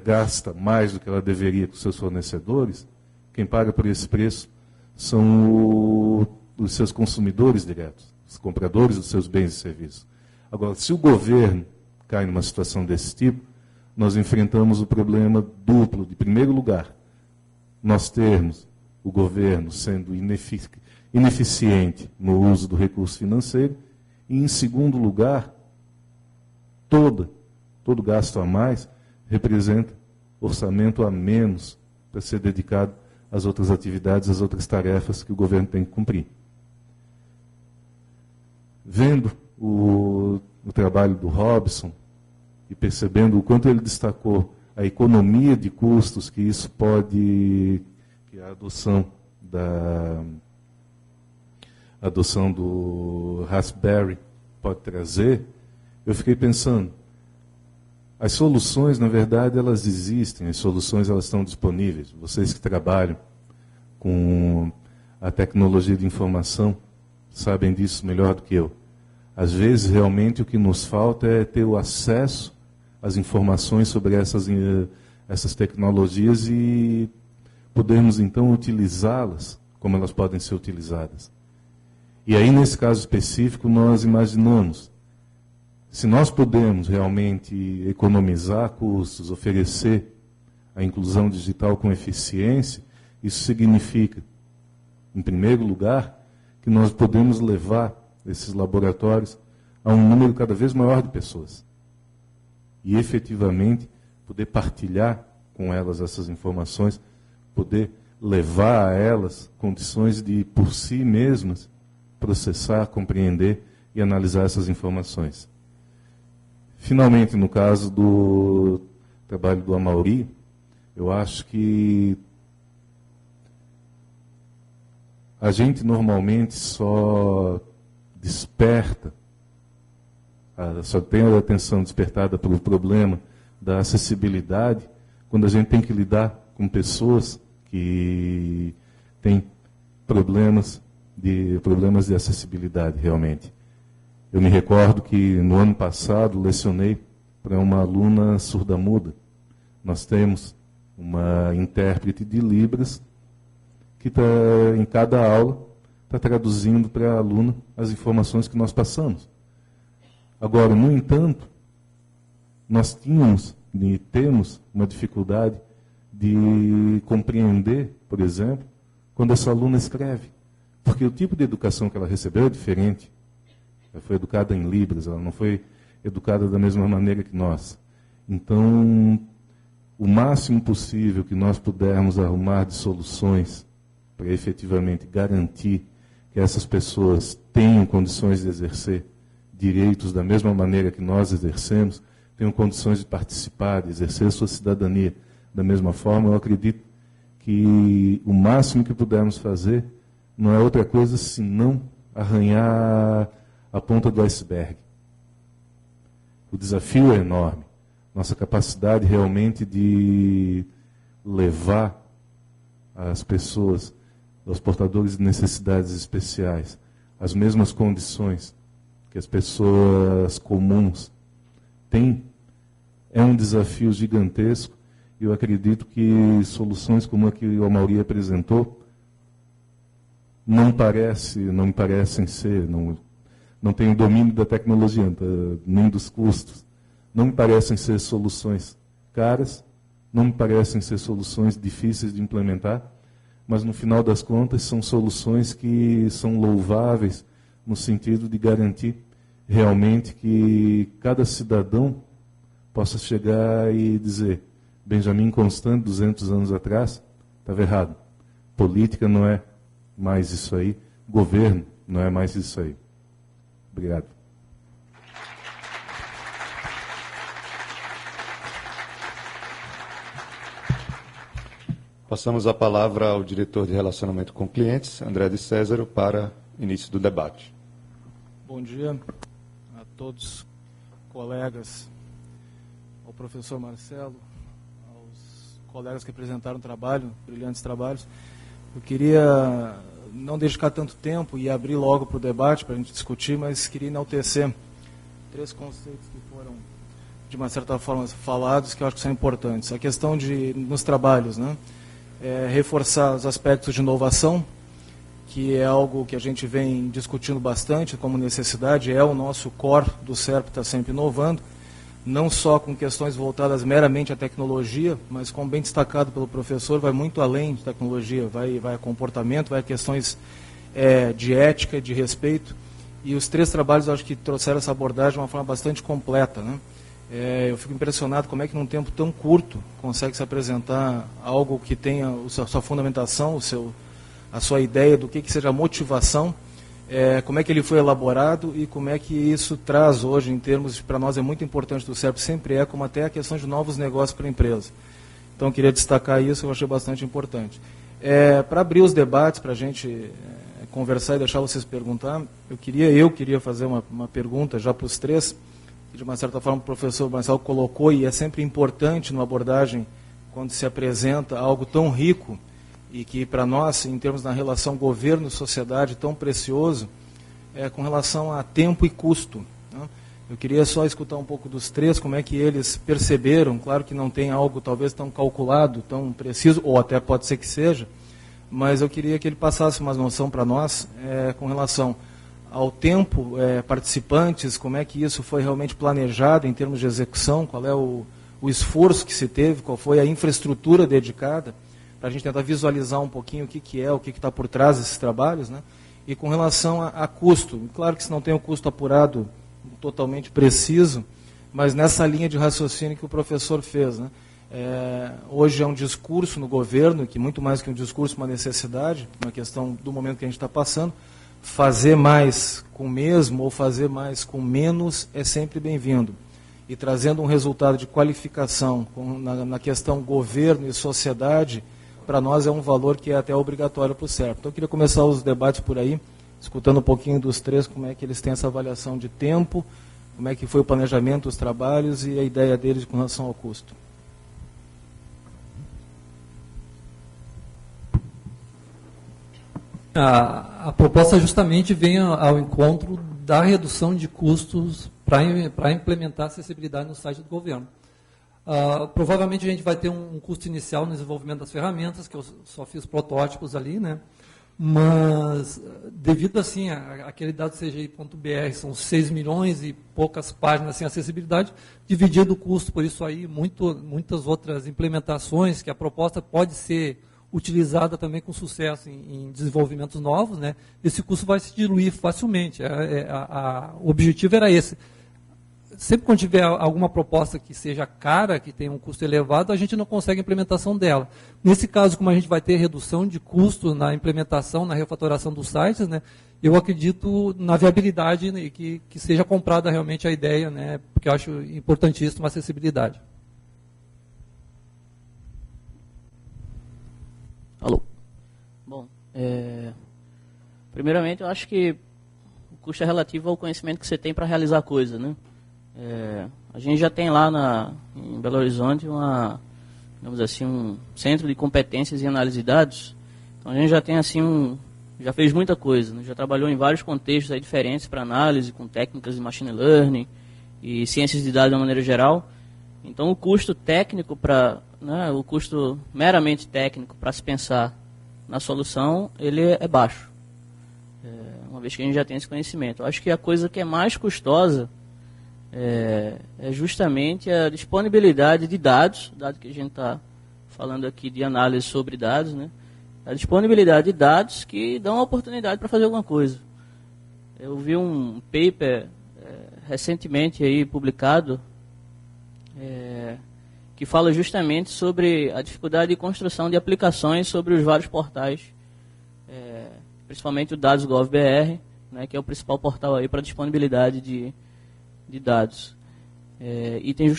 gasta mais do que ela deveria com seus fornecedores, quem paga por esse preço são os seus consumidores diretos, os compradores dos seus bens e serviços. Agora, se o governo cai numa situação desse tipo, nós enfrentamos o problema duplo. De primeiro lugar, nós termos o governo sendo ineficiente no uso do recurso financeiro, e, em segundo lugar, todo gasto a mais representa orçamento a menos para ser dedicado às outras atividades, às outras tarefas que o governo tem que cumprir. Vendo o trabalho do Robson e percebendo o quanto ele destacou a economia de custos que isso pode, que a adoção do Raspberry pode trazer, eu fiquei pensando, as soluções, na verdade, elas existem, as soluções elas estão disponíveis. Vocês que trabalham com a tecnologia de informação sabem disso melhor do que eu. Às vezes, realmente, o que nos falta é ter o acesso às informações sobre essas tecnologias e podermos então utilizá-las como elas podem ser utilizadas. E aí, nesse caso específico, nós imaginamos, se nós podemos realmente economizar custos, oferecer a inclusão digital com eficiência, isso significa, em primeiro lugar, que nós podemos levar esses laboratórios a um número cada vez maior de pessoas. E, efetivamente, poder partilhar com elas essas informações, poder levar a elas condições de, por si mesmas, processar, compreender e analisar essas informações. Finalmente, no caso do trabalho do Amaury, eu acho que a gente normalmente só desperta, só tem a atenção despertada pelo problema da acessibilidade quando a gente tem que lidar com pessoas que têm problemas de acessibilidade, realmente. Eu me recordo que no ano passado lecionei para uma aluna surda-muda. Nós temos uma intérprete de Libras que em cada aula está traduzindo para a aluna as informações que nós passamos. Agora, no entanto, nós tínhamos e temos uma dificuldade de compreender, por exemplo, quando essa aluna escreve. Porque o tipo de educação que ela recebeu é diferente. Ela foi educada em Libras, ela não foi educada da mesma maneira que nós. Então, o máximo possível que nós pudermos arrumar de soluções para efetivamente garantir que essas pessoas tenham condições de exercer direitos da mesma maneira que nós exercemos, tenham condições de participar, de exercer sua cidadania da mesma forma, eu acredito que o máximo que pudermos fazer não é outra coisa senão arranhar a ponta do iceberg. O desafio é enorme. Nossa capacidade realmente de levar as pessoas, os portadores de necessidades especiais, as mesmas condições que as pessoas comuns têm, é um desafio gigantesco. E eu acredito que soluções como a que o Amaury apresentou não me parecem ser, não tenho domínio da tecnologia, nem dos custos, não me parecem ser soluções caras, não me parecem ser soluções difíceis de implementar, mas no final das contas são soluções que são louváveis no sentido de garantir realmente que cada cidadão possa chegar e dizer: Benjamin Constant, 200 anos atrás, estava errado. Política não é mais isso aí, governo não é mais isso aí. Obrigado. Passamos a palavra ao diretor de Relacionamento com Clientes, André de Césaro, para início do debate. Bom dia a todos, colegas, ao professor Marcelo, aos colegas que apresentaram trabalho, brilhantes trabalhos. Eu queria não dedicar tanto tempo e abrir logo para o debate, para a gente discutir, mas queria enaltecer 3 conceitos que foram, de uma certa forma, falados, que eu acho que são importantes. A questão nos trabalhos, né? Reforçar os aspectos de inovação, que é algo que a gente vem discutindo bastante como necessidade, é o nosso core do SERP, está sempre inovando, não só com questões voltadas meramente à tecnologia, mas, como bem destacado pelo professor, vai muito além de tecnologia, vai a comportamento, vai a questões de ética, de respeito, e os 3 trabalhos eu acho que trouxeram essa abordagem de uma forma bastante completa, né? Eu fico impressionado como é que num tempo tão curto consegue se apresentar algo que tenha a sua fundamentação, a sua ideia do que seja a motivação, como é que ele foi elaborado e como é que isso traz hoje, em termos, para nós é muito importante do SERP, sempre como até a questão de novos negócios para a empresa. Então, eu queria destacar isso, eu achei bastante importante. Para abrir os debates, para a gente conversar e deixar vocês perguntar, eu queria fazer uma pergunta já para os 3, que de uma certa forma o professor Marcelo colocou, e é sempre importante numa abordagem, quando se apresenta algo tão rico, e que para nós, em termos da relação governo-sociedade, tão precioso, com relação a tempo e custo, né? Eu queria só escutar um pouco dos três, como é que eles perceberam, claro que não tem algo talvez tão calculado, tão preciso, ou até pode ser que seja, mas eu queria que ele passasse uma noção para nós com relação ao tempo, participantes, como é que isso foi realmente planejado em termos de execução, qual é o esforço que se teve, qual foi a infraestrutura dedicada, para a gente tentar visualizar um pouquinho o que é, o que está por trás desses trabalhos, né? E com relação a custo, claro que se não tem o custo apurado totalmente preciso, mas nessa linha de raciocínio que o professor fez, né? Hoje é um discurso no governo, que muito mais que um discurso, uma necessidade, uma questão do momento que a gente está passando. Fazer mais com o mesmo ou fazer mais com menos é sempre bem-vindo. E trazendo um resultado de qualificação na questão governo e sociedade, para nós é um valor que é até obrigatório para o SERPRO. Então eu queria começar os debates por aí, escutando um pouquinho dos três, como é que eles têm essa avaliação de tempo, como é que foi o planejamento dos trabalhos e a ideia deles com relação ao custo. A proposta justamente vem ao encontro da redução de custos para implementar a acessibilidade no site do governo. Provavelmente a gente vai ter um custo inicial no desenvolvimento das ferramentas, que eu só fiz protótipos ali, né? Mas, devido assim, aquele dado CGI.br, são 6 milhões e poucas páginas sem acessibilidade, dividido o custo por isso aí, muitas outras implementações, que a proposta pode ser utilizada também com sucesso em desenvolvimentos novos, né? Esse custo vai se diluir facilmente. O objetivo era esse. Sempre quando tiver alguma proposta que seja cara, que tenha um custo elevado, a gente não consegue a implementação dela. Nesse caso, como a gente vai ter redução de custo na implementação, na refatoração dos sites, né, eu acredito na viabilidade, né, que seja comprada realmente a ideia, né, porque eu acho importantíssimo a acessibilidade. Alô. Bom, primeiramente eu acho que o custo é relativo ao conhecimento que você tem para realizar a coisa, né? A gente já tem lá em Belo Horizonte digamos assim, um centro de competências em análise de dados. Então a gente já tem assim já fez muita coisa, né? Já trabalhou em vários contextos aí diferentes para análise, com técnicas de machine learning e ciências de dados de uma maneira geral. Então o custo técnico o custo meramente técnico para se pensar na solução, ele é baixo, uma vez que a gente já tem esse conhecimento. Eu acho que a coisa que é mais custosa é justamente a disponibilidade de dados, dado que a gente está falando aqui de análise sobre dados, né? A disponibilidade de dados que dão a oportunidade para fazer alguma coisa. Eu vi um paper recentemente aí publicado que fala justamente sobre a dificuldade de construção de aplicações sobre os vários portais, principalmente o Dados.gov.br, né, que é o principal portal aí para disponibilidade de dados. E tem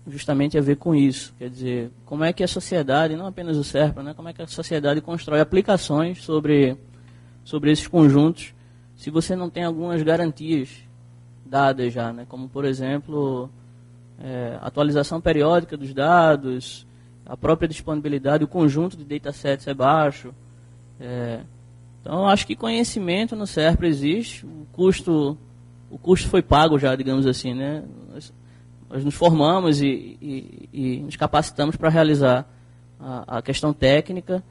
justamente a ver com isso. Quer dizer, como é que a sociedade, não apenas o SERPRO, né, como é que a sociedade constrói aplicações sobre esses conjuntos, se você não tem algumas garantias dadas já, né, como, por exemplo, atualização periódica dos dados, a própria disponibilidade, o conjunto de datasets é baixo. Então, eu acho que conhecimento no SERPRO existe, o custo foi pago já, digamos assim, né? Nós nos formamos e nos capacitamos para realizar a questão técnica,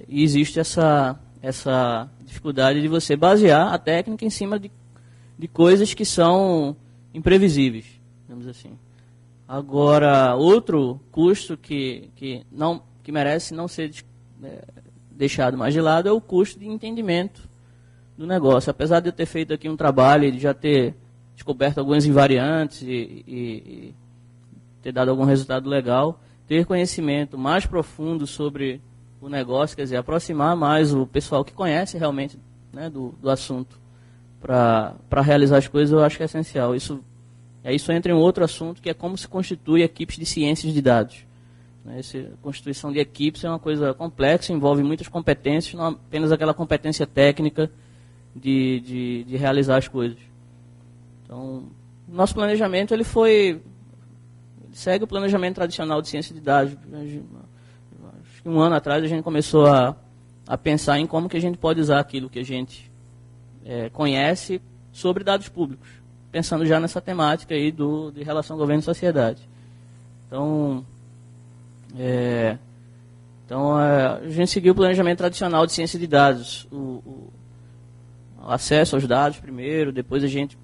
e existe essa dificuldade de você basear a técnica em cima de coisas que são imprevisíveis, digamos assim. Agora, outro custo que merece não ser deixado mais de lado é o custo de entendimento do negócio. Apesar de eu ter feito aqui um trabalho e de já ter descoberto algumas invariantes e ter dado algum resultado legal, ter conhecimento mais profundo sobre o negócio, quer dizer, aproximar mais o pessoal que conhece realmente, né, do assunto para realizar as coisas, eu acho que é essencial. Isso entra em um outro assunto, que é como se constitui equipes de ciências de dados. A constituição de equipes é uma coisa complexa, envolve muitas competências, não apenas aquela competência técnica de realizar as coisas. Então, nosso planejamento ele segue o planejamento tradicional de ciência de dados. Acho que um ano atrás a gente começou a pensar em como que a gente pode usar aquilo que a gente conhece sobre dados públicos. pensando já nessa temática aí de relação governo e sociedade. Então, a gente seguiu o planejamento tradicional de ciência de dados, o acesso aos dados primeiro, depois a gente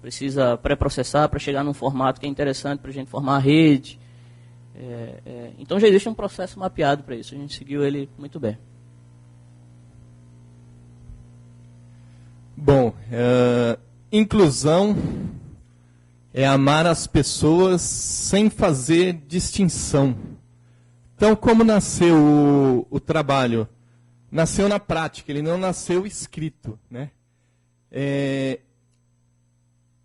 precisa pré-processar para chegar num formato que é interessante para a gente formar a rede. Então já existe um processo mapeado para isso, a gente seguiu ele muito bem. Bom, inclusão é amar as pessoas sem fazer distinção. Então, como nasceu o trabalho? Nasceu na prática, ele não nasceu escrito, né?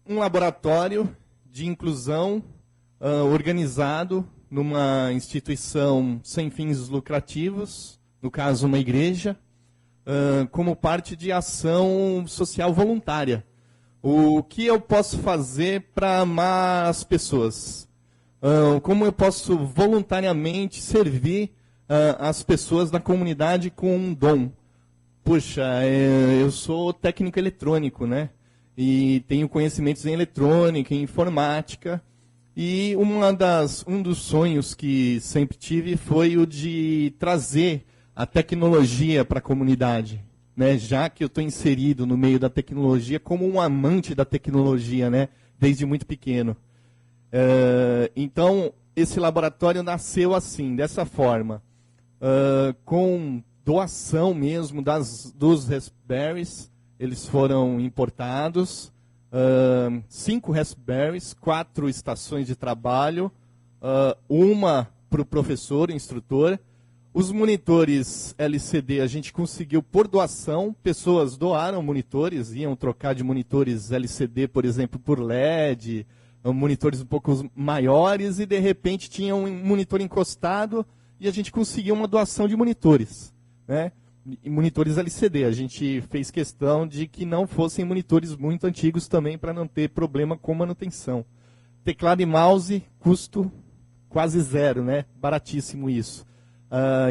Um laboratório de inclusão organizado numa instituição sem fins lucrativos, no caso uma igreja, como parte de ação social voluntária. O que eu posso fazer para amar as pessoas? Como eu posso voluntariamente servir as pessoas da comunidade com um dom? Puxa, eu sou técnico eletrônico, né? E tenho conhecimentos em eletrônica, em informática. E um dos sonhos que sempre tive foi o de trazer a tecnologia para a comunidade, né? Já que eu estou inserido no meio da tecnologia como um amante da tecnologia, né? Desde muito pequeno. Então, esse laboratório nasceu assim, dessa forma, com doação mesmo dos Raspberries. Eles foram importados, 5 Raspberries, 4 estações de trabalho, uma para o professor, instrutor. Os monitores LCD a gente conseguiu por doação, pessoas doaram monitores, iam trocar de monitores LCD, por exemplo, por LED, monitores um pouco maiores, e de repente tinha um monitor encostado e a gente conseguiu uma doação de monitores, né? E monitores LCD. A gente fez questão de que não fossem monitores muito antigos também, para não ter problema com manutenção. Teclado e mouse, custo quase zero, né? Baratíssimo isso.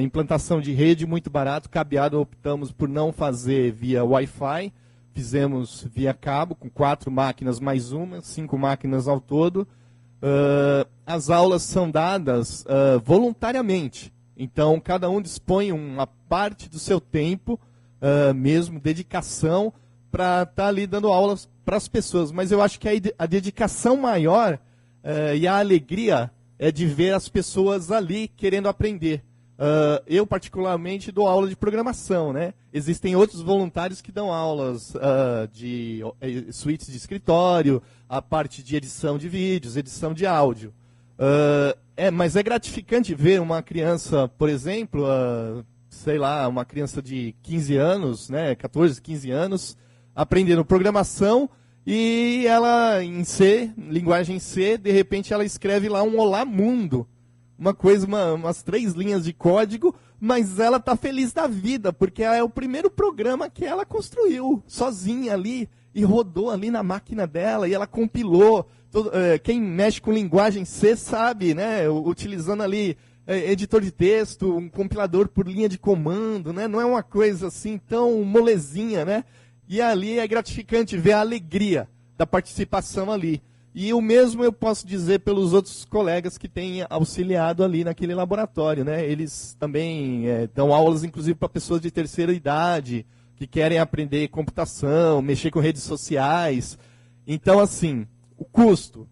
Implantação de rede, muito barato. Cabeado, optamos por não fazer via Wi-Fi. Fizemos via cabo, com 4 máquinas mais uma, 5 máquinas ao todo. As aulas são dadas voluntariamente. Então, cada um dispõe uma parte do seu tempo, mesmo, dedicação, para estar ali dando aulas para as pessoas. Mas eu acho que a dedicação maior e a alegria é de ver as pessoas ali querendo aprender. Eu, particularmente, dou aula de programação, né? Existem outros voluntários que dão aulas de suítes de escritório, a parte de edição de vídeos, edição de áudio. Mas é gratificante ver uma criança, por exemplo, sei lá, uma criança de 15 anos, né, 14, 15 anos, aprendendo programação, e ela, em C, linguagem C, de repente ela escreve lá um Olá Mundo. Uma coisa, umas 3 linhas de código, mas ela está feliz da vida, porque é o primeiro programa que ela construiu, sozinha ali, e rodou ali na máquina dela, e ela compilou. Quem mexe com linguagem C sabe, né? Utilizando ali editor de texto, um compilador por linha de comando, né? Não é uma coisa assim tão molezinha, né? E ali é gratificante ver a alegria da participação ali. E o mesmo eu posso dizer pelos outros colegas que têm auxiliado ali naquele laboratório, né? Eles também dão aulas, inclusive, para pessoas de terceira idade, que querem aprender computação, mexer com redes sociais. Então, assim, o custo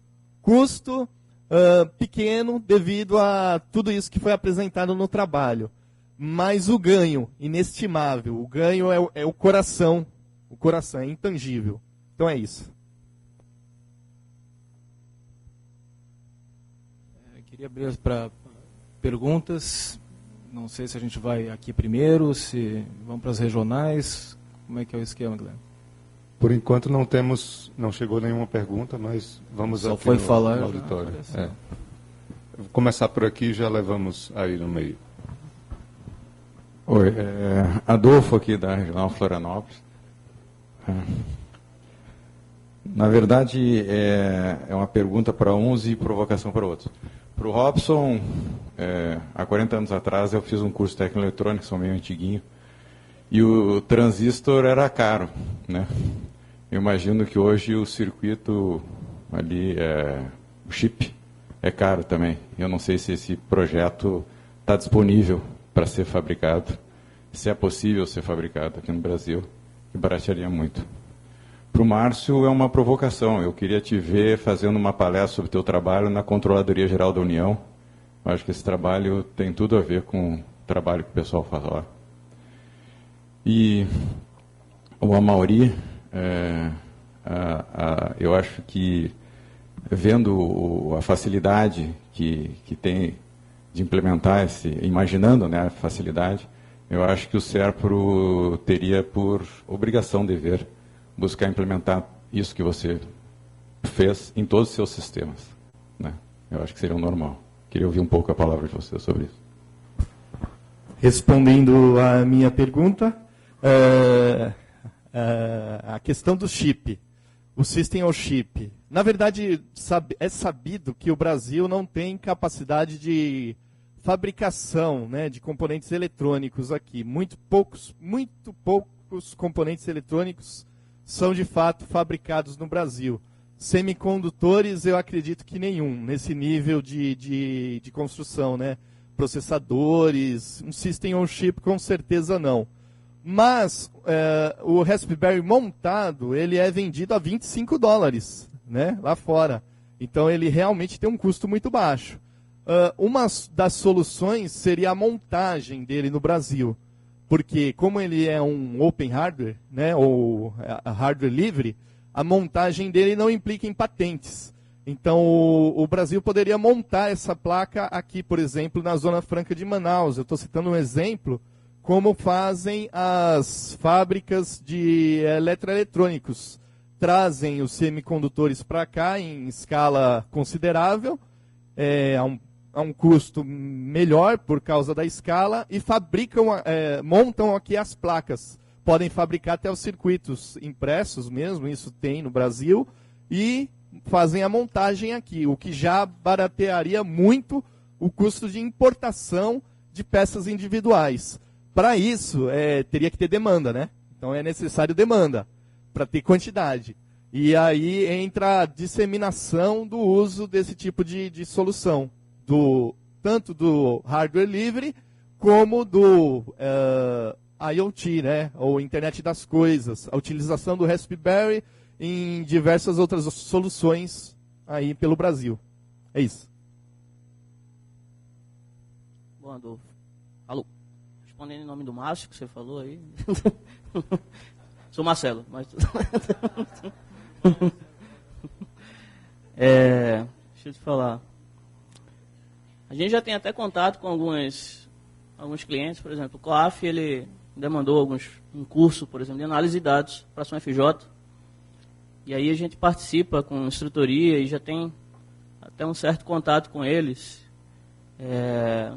pequeno devido a tudo isso que foi apresentado no trabalho. Mas o ganho, inestimável. O ganho é o coração. O coração é intangível. Então é isso. Queria abrir para perguntas. Não sei se a gente vai aqui primeiro, se vamos para as regionais. Como é que é o esquema, Guilherme? Por enquanto não chegou nenhuma pergunta, mas vamos só aqui foi no falar auditório. Vou começar por aqui e já levamos aí no meio. Oi, Adolfo aqui da Regional Florianópolis. Na verdade, é uma pergunta para uns e provocação para outros. Para o Robson, há 40 anos atrás eu fiz um curso de técnico eletrônico, sou meio antiguinho, e o transistor era caro, né? Eu imagino que hoje o circuito ali, o chip, é caro também. Eu não sei se esse projeto está disponível para ser fabricado, se é possível ser fabricado aqui no Brasil, que baratearia muito. Para o Márcio, é uma provocação. Eu queria te ver fazendo uma palestra sobre o teu trabalho na Controladoria Geral da União. Eu acho que esse trabalho tem tudo a ver com o trabalho que o pessoal faz lá. E o Amaury, eu acho que, vendo a facilidade que tem de implementar imaginando, né, a facilidade, eu acho que o SERPRO teria por obrigação, dever, buscar implementar isso que você fez em todos os seus sistemas, né? Eu acho que seria o normal. Queria ouvir um pouco a palavra de você sobre isso. Respondendo à minha pergunta, a questão do chip, o System on Chip. Na verdade, é sabido que o Brasil não tem capacidade de fabricação, né, de componentes eletrônicos aqui. Muito poucos componentes eletrônicos são de fato fabricados no Brasil. Semicondutores, eu acredito que nenhum, nesse nível de construção, né? Processadores, um System on Chip com certeza não. Mas o Raspberry montado, ele é vendido a $25, né, lá fora. Então ele realmente tem um custo muito baixo. Uma das soluções seria a montagem dele no Brasil. Porque como ele é um open hardware, né, ou hardware livre, a montagem dele não implica em patentes. Então o Brasil poderia montar essa placa aqui, por exemplo, na Zona Franca de Manaus. Eu estou citando um exemplo, como fazem as fábricas de eletroeletrônicos. Trazem os semicondutores para cá em escala considerável, a um custo melhor por causa da escala, e fabricam, montam aqui as placas. Podem fabricar até os circuitos impressos mesmo, isso tem no Brasil, e fazem a montagem aqui, o que já baratearia muito o custo de importação de peças individuais. Para isso, teria que ter demanda, né? Então é necessário demanda para ter quantidade. E aí entra a disseminação do uso desse tipo de solução, tanto do hardware livre como do IoT, né? Ou Internet das Coisas, a utilização do Raspberry em diversas outras soluções aí pelo Brasil. É isso. Bom, Adolfo. Alô. Respondendo em nome do Márcio, que você falou aí. Sou Marcelo, mas... deixa eu te falar. A gente já tem até contato com alguns clientes, por exemplo, o COAF, ele demandou um curso, por exemplo, de análise de dados para a sua FJ. E aí a gente participa com instrutoria e já tem até um certo contato com eles.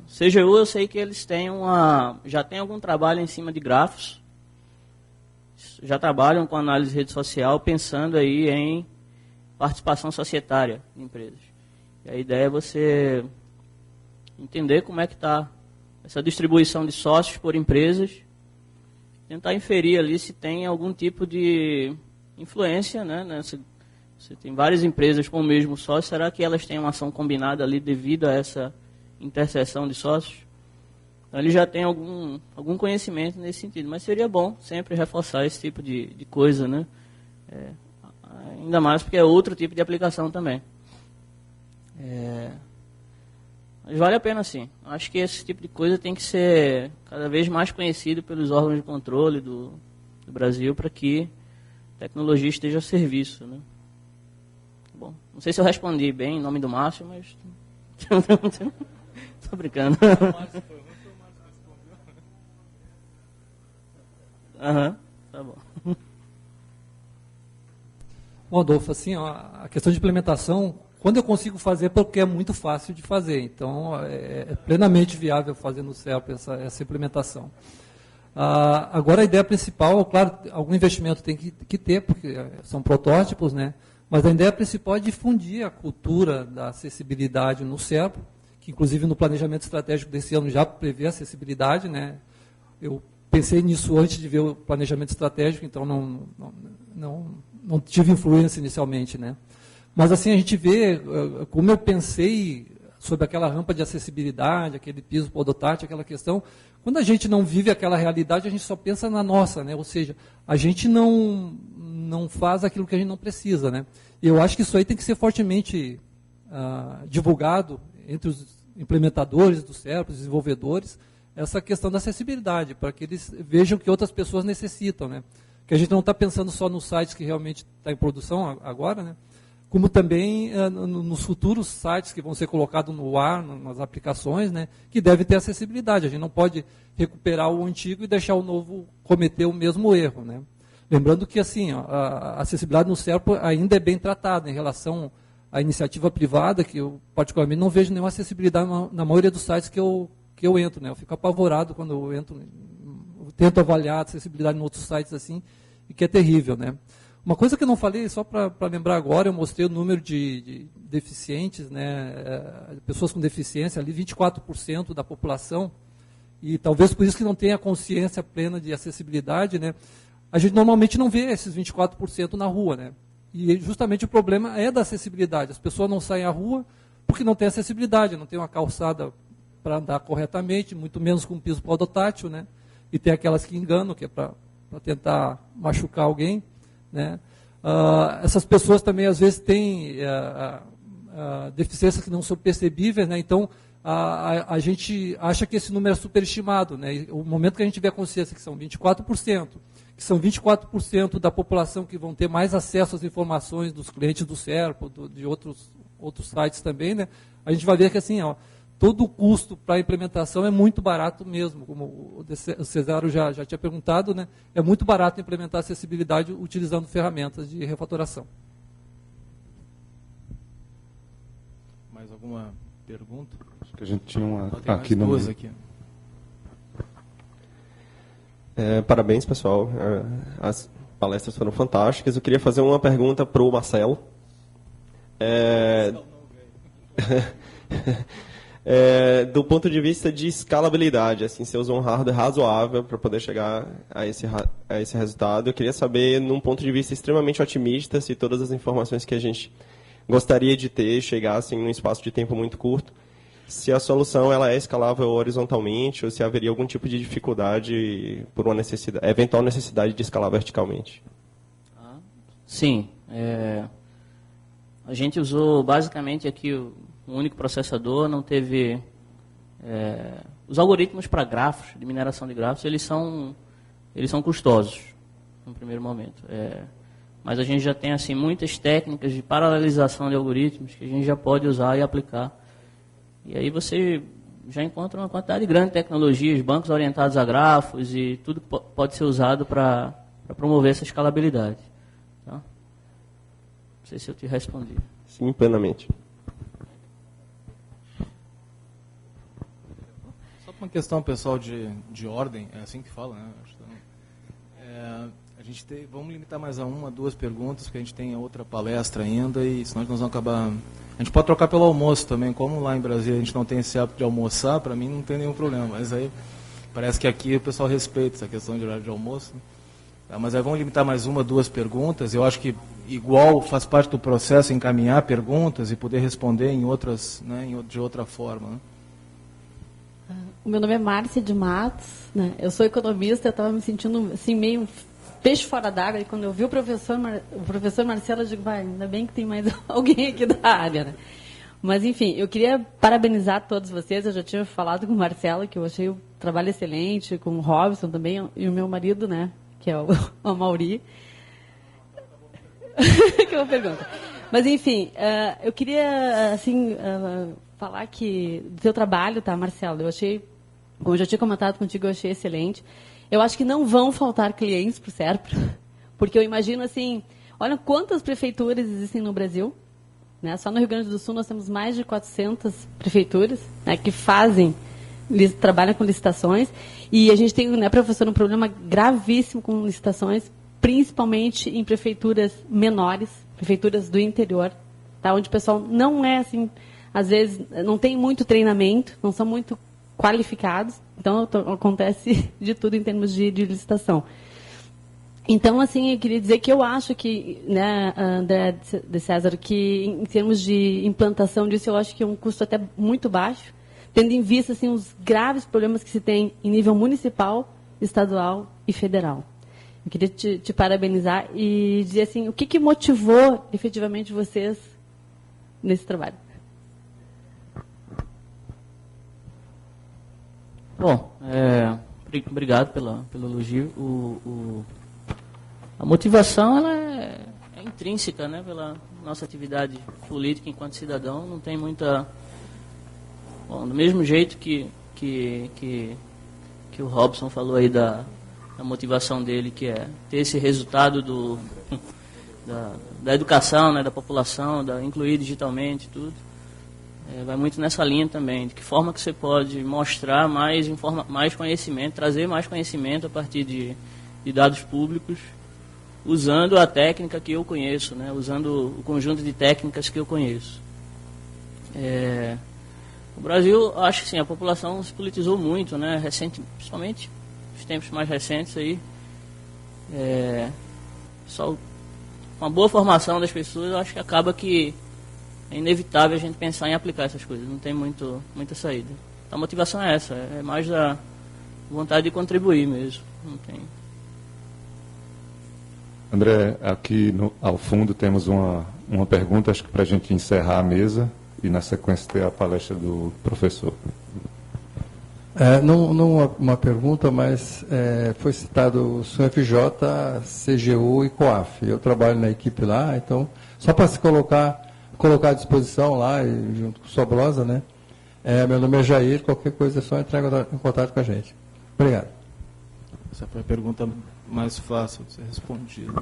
CGU, eu sei que eles têm já tem algum trabalho em cima de grafos, já trabalham com análise de rede social, pensando aí em participação societária em empresas. E a ideia é você entender como é que está essa distribuição de sócios por empresas, tentar inferir ali se tem algum tipo de influência, né? Se tem várias empresas com o mesmo sócio, será que elas têm uma ação combinada ali devido a essa interseção de sócios? Então, ele já tem algum conhecimento nesse sentido, mas seria bom sempre reforçar esse tipo de coisa, né? Ainda mais porque é outro tipo de aplicação também. Mas vale a pena sim. Acho que esse tipo de coisa tem que ser cada vez mais conhecido pelos órgãos de controle do Brasil, para que a tecnologia esteja a serviço, né? Bom, não sei se eu respondi bem em nome do Márcio, mas... Tô brincando. Aham, tá bom. Bom, Adolfo, assim, ó, a questão de implementação, quando eu consigo fazer, porque é muito fácil de fazer. Então, é plenamente viável fazer no CELP essa implementação. Agora, a ideia principal, claro, algum investimento tem que ter, porque são protótipos, né? Mas a ideia principal é difundir a cultura da acessibilidade no CELP, que inclusive no planejamento estratégico desse ano já prevê acessibilidade, né? Eu pensei nisso antes de ver o planejamento estratégico, então não tive influência inicialmente, né? Mas assim a gente vê como eu pensei sobre aquela rampa de acessibilidade, aquele piso podotátil, aquela questão. Quando a gente não vive aquela realidade, a gente só pensa na nossa, né? Ou seja, a gente não faz aquilo que a gente não precisa, né? E eu acho que isso aí tem que ser fortemente divulgado entre os implementadores do SERPRO, os desenvolvedores, essa questão da acessibilidade, para que eles vejam que outras pessoas necessitam, né? Que a gente não está pensando só nos sites que realmente está em produção agora, né? Como também nos futuros sites que vão ser colocados no ar, nas aplicações, né, que devem ter acessibilidade. A gente não pode recuperar o antigo e deixar o novo cometer o mesmo erro, né? Lembrando que assim, a acessibilidade no SERPRO ainda é bem tratada em relação à iniciativa privada, que eu particularmente não vejo nenhuma acessibilidade na maioria dos sites que eu entro, né? Eu fico apavorado quando eu entro, eu tento avaliar a acessibilidade em outros sites assim, e que é terrível, né? Uma coisa que eu não falei, só para lembrar agora, eu mostrei o número de deficientes, né, pessoas com deficiência, ali 24% da população, e talvez por isso que não tenha consciência plena de acessibilidade, né, a gente normalmente não vê esses 24% na rua, né, e justamente o problema é da acessibilidade. As pessoas não saem à rua porque não tem acessibilidade, não tem uma calçada para andar corretamente, muito menos com um piso podotátil, né, e tem aquelas que enganam, que é para tentar machucar alguém, né? Essas pessoas também às vezes têm deficiências que não são percebíveis, né? Então a gente acha que esse número é superestimado, né? E o momento que a gente tiver consciência que são 24%, que são 24% da população que vão ter mais acesso às informações dos clientes do SERPRO, de outros sites também, né? A gente vai ver que assim, todo o custo para a implementação é muito barato mesmo, como o Cesário já tinha perguntado, né? É muito barato implementar acessibilidade utilizando ferramentas de refatoração. Mais alguma pergunta? Acho que a gente tinha uma aqui no duas aqui. Parabéns, pessoal. As palestras foram fantásticas. Eu queria fazer uma pergunta para o Marcelo. Do ponto de vista de escalabilidade, assim, você usou um hardware razoável para poder chegar a esse resultado. Eu queria saber, num ponto de vista extremamente otimista, se todas as informações que a gente gostaria de ter chegassem num espaço de tempo muito curto, se a solução ela é escalável horizontalmente ou se haveria algum tipo de dificuldade por uma eventual necessidade de escalar verticalmente. Sim. A gente usou basicamente aqui um único processador, não teve... os algoritmos para grafos, de mineração de grafos, eles são custosos, no primeiro momento. Mas a gente já tem assim, muitas técnicas de paralelização de algoritmos que a gente já pode usar e aplicar. E aí você já encontra uma quantidade grande de tecnologias, bancos orientados a grafos, e tudo pode ser usado para promover essa escalabilidade. Tá? Não sei se eu te respondi. Sim, plenamente. Uma questão, pessoal, de ordem, é assim que fala, né? Vamos limitar mais a uma, duas perguntas, porque a gente tem outra palestra ainda, e senão nós vamos acabar... A gente pode trocar pelo almoço também, como lá em Brasília a gente não tem esse hábito de almoçar, para mim não tem nenhum problema, mas aí parece que aqui o pessoal respeita essa questão de horário de almoço, né? Tá, mas aí vamos limitar mais uma, duas perguntas. Eu acho que igual faz parte do processo encaminhar perguntas e poder responder em outras, né, de outra forma, né? O meu nome é Márcia de Matos, né? Eu sou economista, eu estava me sentindo assim, meio peixe fora d'água, e quando eu vi o professor Marcelo, eu digo, ainda bem que tem mais alguém aqui da área, né? Mas, enfim, eu queria parabenizar todos vocês. Eu já tinha falado com o Marcelo, que eu achei o trabalho excelente, com o Robson também, e o meu marido, né, que é o Mauri. Que é uma pergunta. Mas, enfim, eu queria, assim, falar que do seu trabalho, tá, Marcelo, eu achei, como eu já tinha comentado contigo, eu achei excelente. Eu acho que não vão faltar clientes para o SERPRO, porque eu imagino, assim, olha quantas prefeituras existem no Brasil, né? Só no Rio Grande do Sul nós temos mais de 400 prefeituras, né, que trabalham com licitações, e a gente tem, né, professor, um problema gravíssimo com licitações, principalmente em prefeituras menores, prefeituras do interior, tá, onde o pessoal não é, assim, às vezes não tem muito treinamento, não são muito qualificados, então acontece de tudo em termos de licitação. Então, assim, eu queria dizer que eu acho que, né, André de César, que em termos de implantação disso, eu acho que é um custo até muito baixo, tendo em vista assim, os graves problemas que se tem em nível municipal, estadual e federal. Eu queria te parabenizar e dizer assim, o que motivou efetivamente vocês nesse trabalho? Bom, obrigado pelo elogio. A motivação ela é intrínseca, né, pela nossa atividade política enquanto cidadão. Não tem muita... Bom, do mesmo jeito que o Robson falou aí da motivação dele, que é ter esse resultado da educação, né, da população, incluir digitalmente tudo. Vai muito nessa linha também, de que forma que você pode mostrar mais conhecimento, trazer mais conhecimento a partir de dados públicos, usando a técnica que eu conheço, né? Usando o conjunto de técnicas que eu conheço. O Brasil, acho que sim, a população se politizou muito, né? Principalmente nos tempos mais recentes aí. Só uma boa formação das pessoas, eu acho que acaba que é inevitável a gente pensar em aplicar essas coisas, não tem muita saída. Então, a motivação é essa, é mais a vontade de contribuir mesmo, não tem... André, aqui ao fundo temos uma pergunta, acho que para a gente encerrar a mesa e na sequência ter a palestra do professor. Não uma pergunta, mas foi citado o FJ, CGU e COAF. Eu trabalho na equipe lá, então, só para se colocar à disposição lá, junto com o Sobrosa, né? Meu nome é Jair, qualquer coisa é só entrar em contato com a gente. Obrigado. Essa foi a pergunta mais fácil de ser respondida.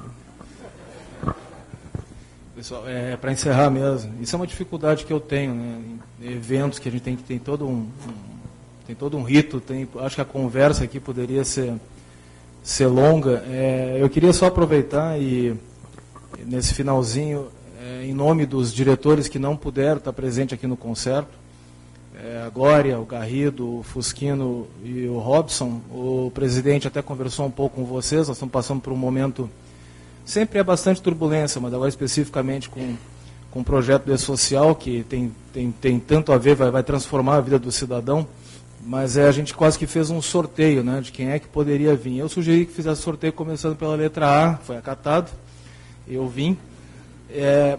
Pessoal, para encerrar mesmo, isso é uma dificuldade que eu tenho, né? Em eventos que a gente tem todo um rito, acho que a conversa aqui poderia ser longa. Eu queria só aproveitar e, nesse finalzinho, em nome dos diretores que não puderam estar presentes aqui no concerto, a Glória, o Garrido, o Fusquino e o Robson, o presidente até conversou um pouco com vocês, nós estamos passando por um momento, sempre é bastante turbulência, mas agora especificamente com um projeto de social que tem tanto a ver, vai transformar a vida do cidadão, mas a gente quase que fez um sorteio, né, de quem é que poderia vir. Eu sugeri que fizesse sorteio começando pela letra A, foi acatado, eu vim.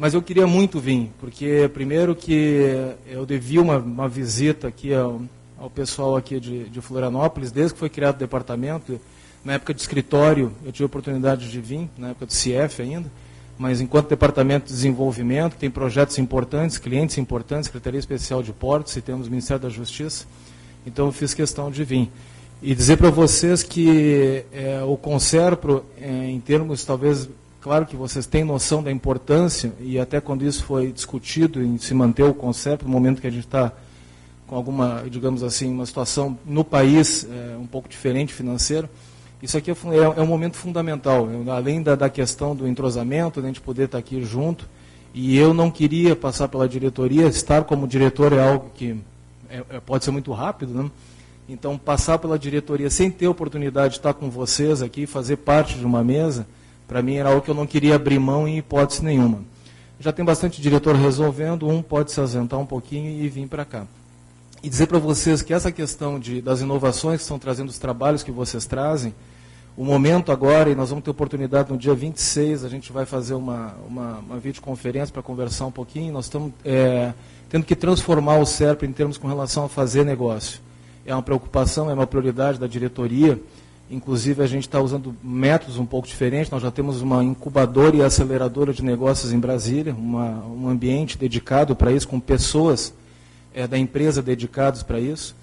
Mas eu queria muito vir, porque primeiro que eu devia uma visita aqui ao pessoal aqui de Florianópolis, desde que foi criado o departamento. Na época de escritório eu tive a oportunidade de vir, na época do CIEF ainda, mas enquanto departamento de desenvolvimento, tem projetos importantes, clientes importantes, Secretaria Especial de Portos, e temos o Ministério da Justiça, então eu fiz questão de vir. E dizer para vocês que o Conserpro, em termos talvez... Claro que vocês têm noção da importância, e até quando isso foi discutido em se manter o conceito, no momento que a gente está com alguma, digamos assim, uma situação no país um pouco diferente financeira, isso aqui é um momento fundamental, além da questão do entrosamento, da gente poder estar aqui junto, e eu não queria passar pela diretoria, estar como diretor é algo que pode ser muito rápido, né? Então passar pela diretoria sem ter a oportunidade de estar com vocês aqui, fazer parte de uma mesa, para mim era algo que eu não queria abrir mão em hipótese nenhuma. Já tem bastante diretor resolvendo, pode se ausentar um pouquinho e vir para cá. E dizer para vocês que essa questão das inovações que estão trazendo os trabalhos que vocês trazem, o momento agora, e nós vamos ter oportunidade no dia 26, a gente vai fazer uma videoconferência para conversar um pouquinho, nós estamos tendo que transformar o SERPRO em termos com relação a fazer negócio. É uma preocupação, é uma prioridade da diretoria. Inclusive, a gente está usando métodos um pouco diferentes. Nós já temos uma incubadora e aceleradora de negócios em Brasília, um ambiente dedicado para isso, com pessoas da empresa dedicadas para isso.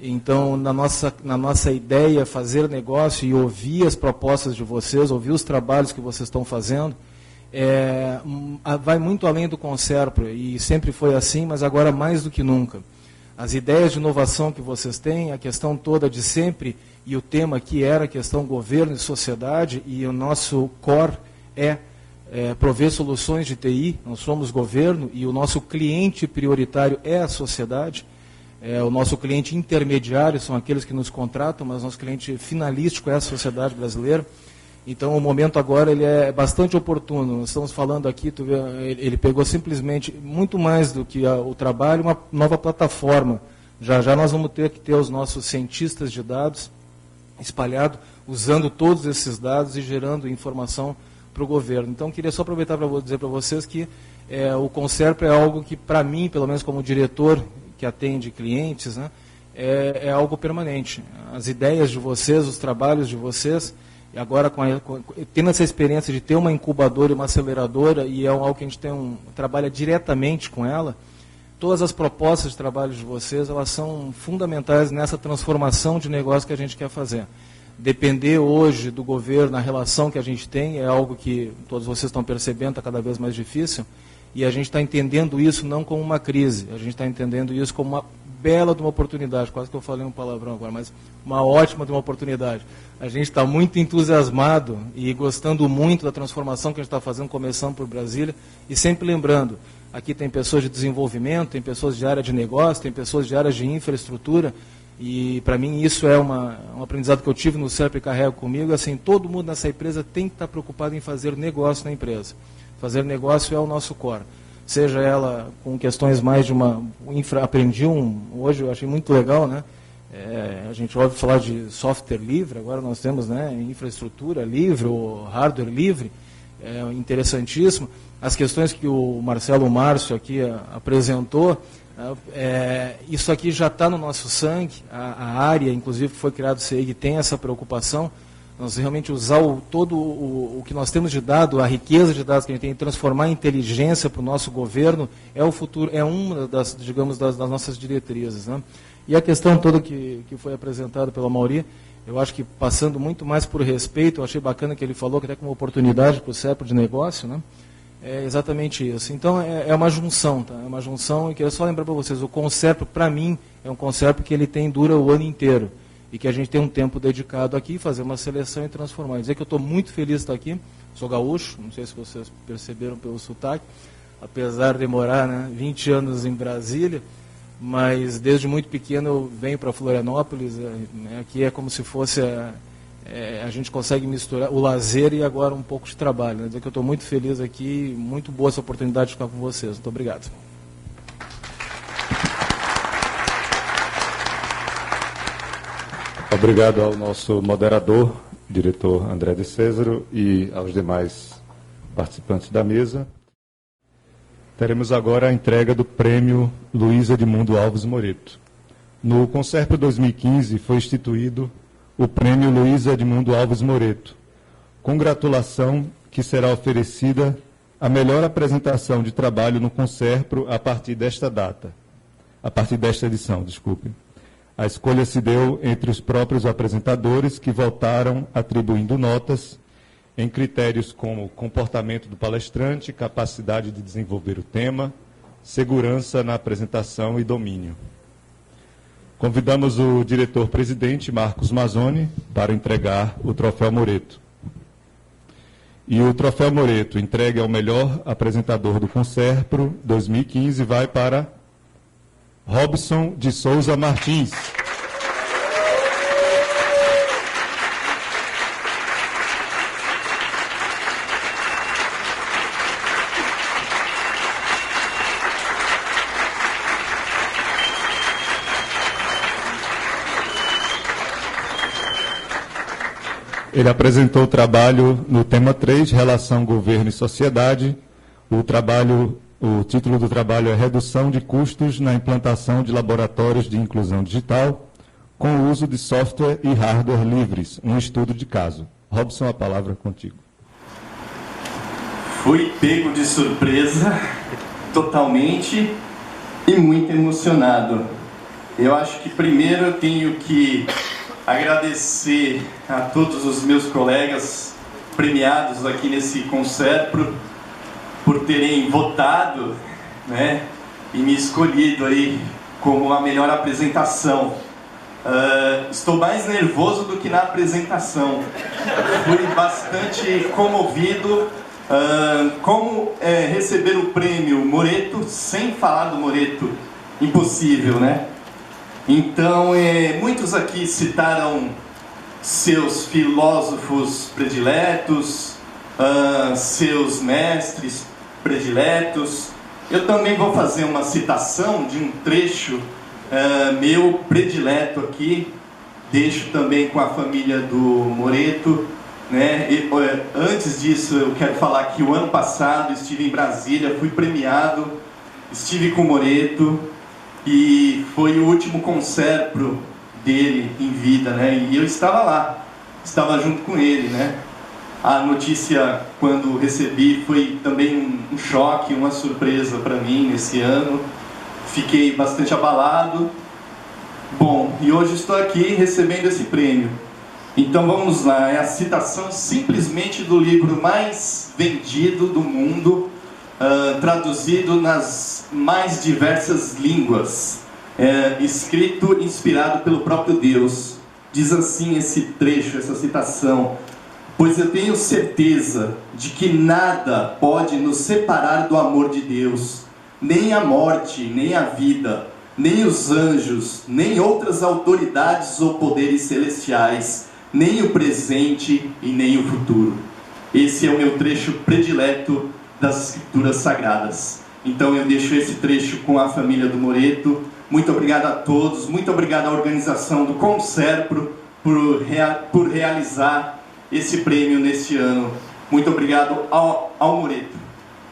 Então, na nossa ideia, fazer negócio e ouvir as propostas de vocês, ouvir os trabalhos que vocês estão fazendo, vai muito além do Conserpro, e sempre foi assim, mas agora mais do que nunca. As ideias de inovação que vocês têm, a questão toda de sempre... E o tema aqui era a questão governo e sociedade, e o nosso core prover soluções de TI. Nós somos governo e o nosso cliente prioritário é a sociedade. O nosso cliente intermediário são aqueles que nos contratam, mas o nosso cliente finalístico é a sociedade brasileira. Então, o momento agora ele é bastante oportuno. Nós estamos falando aqui, tu vê, ele pegou simplesmente, muito mais do que o trabalho, uma nova plataforma. Já já nós vamos ter que ter os nossos cientistas de dados espalhados, usando todos esses dados e gerando informação para o governo. Então, queria só aproveitar para dizer para vocês que o Conserp é algo que, para mim, pelo menos como diretor que atende clientes, né, é algo permanente. As ideias de vocês, os trabalhos de vocês, e agora tendo essa experiência de ter uma incubadora e uma aceleradora, e é algo que a gente trabalha diretamente com ela, todas as propostas de trabalho de vocês, elas são fundamentais nessa transformação de negócio que a gente quer fazer. Depender hoje do governo, a relação que a gente tem, é algo que todos vocês estão percebendo, está cada vez mais difícil, e a gente está entendendo isso não como uma crise, a gente está entendendo isso como uma bela de uma oportunidade, quase que eu falei um palavrão agora, mas uma ótima de uma oportunidade. A gente está muito entusiasmado e gostando muito da transformação que a gente está fazendo, começando por Brasília, e sempre lembrando, aqui tem pessoas de desenvolvimento, tem pessoas de área de negócio, tem pessoas de área de infraestrutura, e para mim isso é um aprendizado que eu tive no CERP e carrego comigo, assim, todo mundo nessa empresa tem que estar preocupado em fazer negócio na empresa. Fazer negócio é o nosso core. Seja ela com questões mais de uma aprendi hoje eu achei muito legal, né? A gente ouve falar de software livre, agora nós temos, né, infraestrutura livre, ou hardware livre, interessantíssimo. As questões que o Marcelo Márcio aqui apresentou, isso aqui já está no nosso sangue, a área, inclusive, que foi criado o CEIG, tem essa preocupação. Nós realmente usar todo o que nós temos de dado, a riqueza de dados que a gente tem, transformar em inteligência para o nosso governo, é o futuro, é uma das, digamos, das nossas diretrizes, né? E a questão toda que foi apresentada pela Mauri, eu acho que passando muito mais por respeito, eu achei bacana que ele falou, que até como oportunidade para o CEPO de negócio, né? É exatamente isso. Então, é uma junção, tá? É uma junção, e queria só lembrar para vocês, o Conserp, para mim, é um Conserp que ele dura o ano inteiro. E que a gente tem um tempo dedicado aqui, fazer uma seleção e transformar. Dizer que eu estou muito feliz de estar aqui, sou gaúcho, não sei se vocês perceberam pelo sotaque, apesar de morar, né, 20 anos em Brasília, mas desde muito pequeno eu venho para Florianópolis, né, aqui é como se fosse, a gente consegue misturar o lazer e agora um pouco de trabalho. Né? Dizer que eu estou muito feliz aqui, muito boa essa oportunidade de ficar com vocês. Muito obrigado. Obrigado ao nosso moderador, diretor André de Césaro, e aos demais participantes da mesa. Teremos agora a entrega do prêmio Luiz Edmundo Alves Moreto. No Conserp 2015 foi instituído o prêmio Luiz Edmundo Alves Moreto, congratulação que será oferecida a melhor apresentação de trabalho no Conserpro a partir desta edição, desculpe. A escolha se deu entre os próprios apresentadores, que votaram atribuindo notas em critérios como comportamento do palestrante, capacidade de desenvolver o tema, segurança na apresentação e domínio. Convidamos o diretor-presidente, Marcos Mazzoni, para entregar o Troféu Moreto. E o Troféu Moreto, entregue ao melhor apresentador do Conserpro 2015, vai para Robson de Souza Martins. Ele apresentou o trabalho no tema 3, Relação Governo e Sociedade. O título do trabalho é Redução de Custos na Implantação de Laboratórios de Inclusão Digital com o uso de software e hardware livres, um estudo de caso. Robson, a palavra é contigo. Fui pego de surpresa, totalmente, e muito emocionado. Eu acho que primeiro eu tenho que agradecer a todos os meus colegas premiados aqui nesse Conserpro por terem votado, né, e me escolhido aí como a melhor apresentação. Estou mais nervoso do que na apresentação. Fui bastante comovido. Como receber o prêmio Moreto sem falar do Moreto? Impossível, né? Então, muitos aqui citaram seus filósofos prediletos, seus mestres prediletos. Eu também vou fazer uma citação de um trecho meu predileto aqui, deixo também com a família do Moreto, né? Antes disso, eu quero falar que o ano passado estive em Brasília, fui premiado, estive com o Moreto, e foi o último concerto dele em vida, né? E eu estava lá, estava junto com ele, né? A notícia, quando recebi, foi também um choque, uma surpresa para mim nesse ano. Fiquei bastante abalado. Bom, e hoje estou aqui recebendo esse prêmio. Então vamos lá, é a citação simplesmente do livro mais vendido do mundo, traduzido nas mais diversas línguas, escrito, inspirado pelo próprio Deus. Diz assim esse trecho, essa citação: pois eu tenho certeza de que nada pode nos separar do amor de Deus, nem a morte, nem a vida, nem os anjos, nem outras autoridades ou poderes celestiais, nem o presente e nem o futuro. Esse é o meu trecho predileto das Escrituras Sagradas. Então eu deixo esse trecho com a família do Moreto. Muito obrigado a todos, muito obrigado à organização do Conserpro por realizar esse prêmio neste ano. Muito obrigado ao Moreto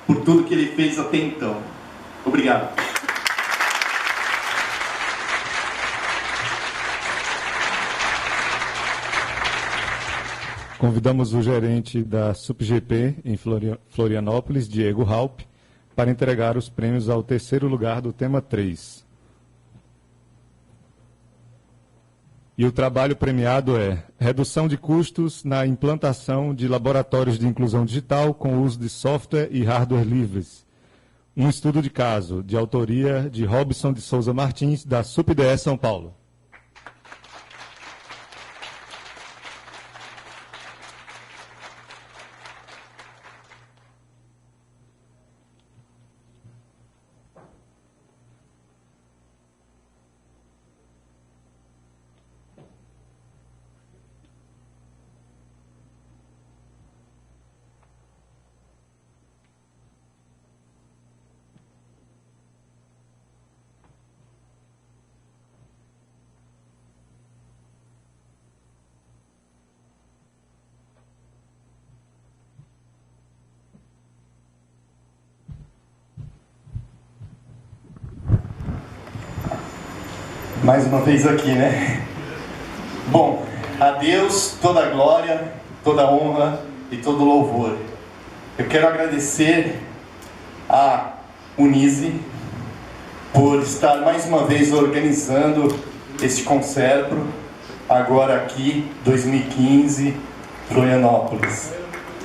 por tudo que ele fez até então. Obrigado. Convidamos o gerente da SUPGP em Florianópolis, Diego Halp, para entregar os prêmios ao terceiro lugar do tema 3. E o trabalho premiado é redução de custos na implantação de laboratórios de inclusão digital com o uso de software e hardware livres. Um estudo de caso, de autoria de Robson de Souza Martins, da SUPDE São Paulo. Mais uma vez aqui, né? Bom, a Deus toda a glória, toda a honra e todo o louvor. Eu quero agradecer a Unise por estar mais uma vez organizando este Conserpro, agora aqui, 2015, Florianópolis.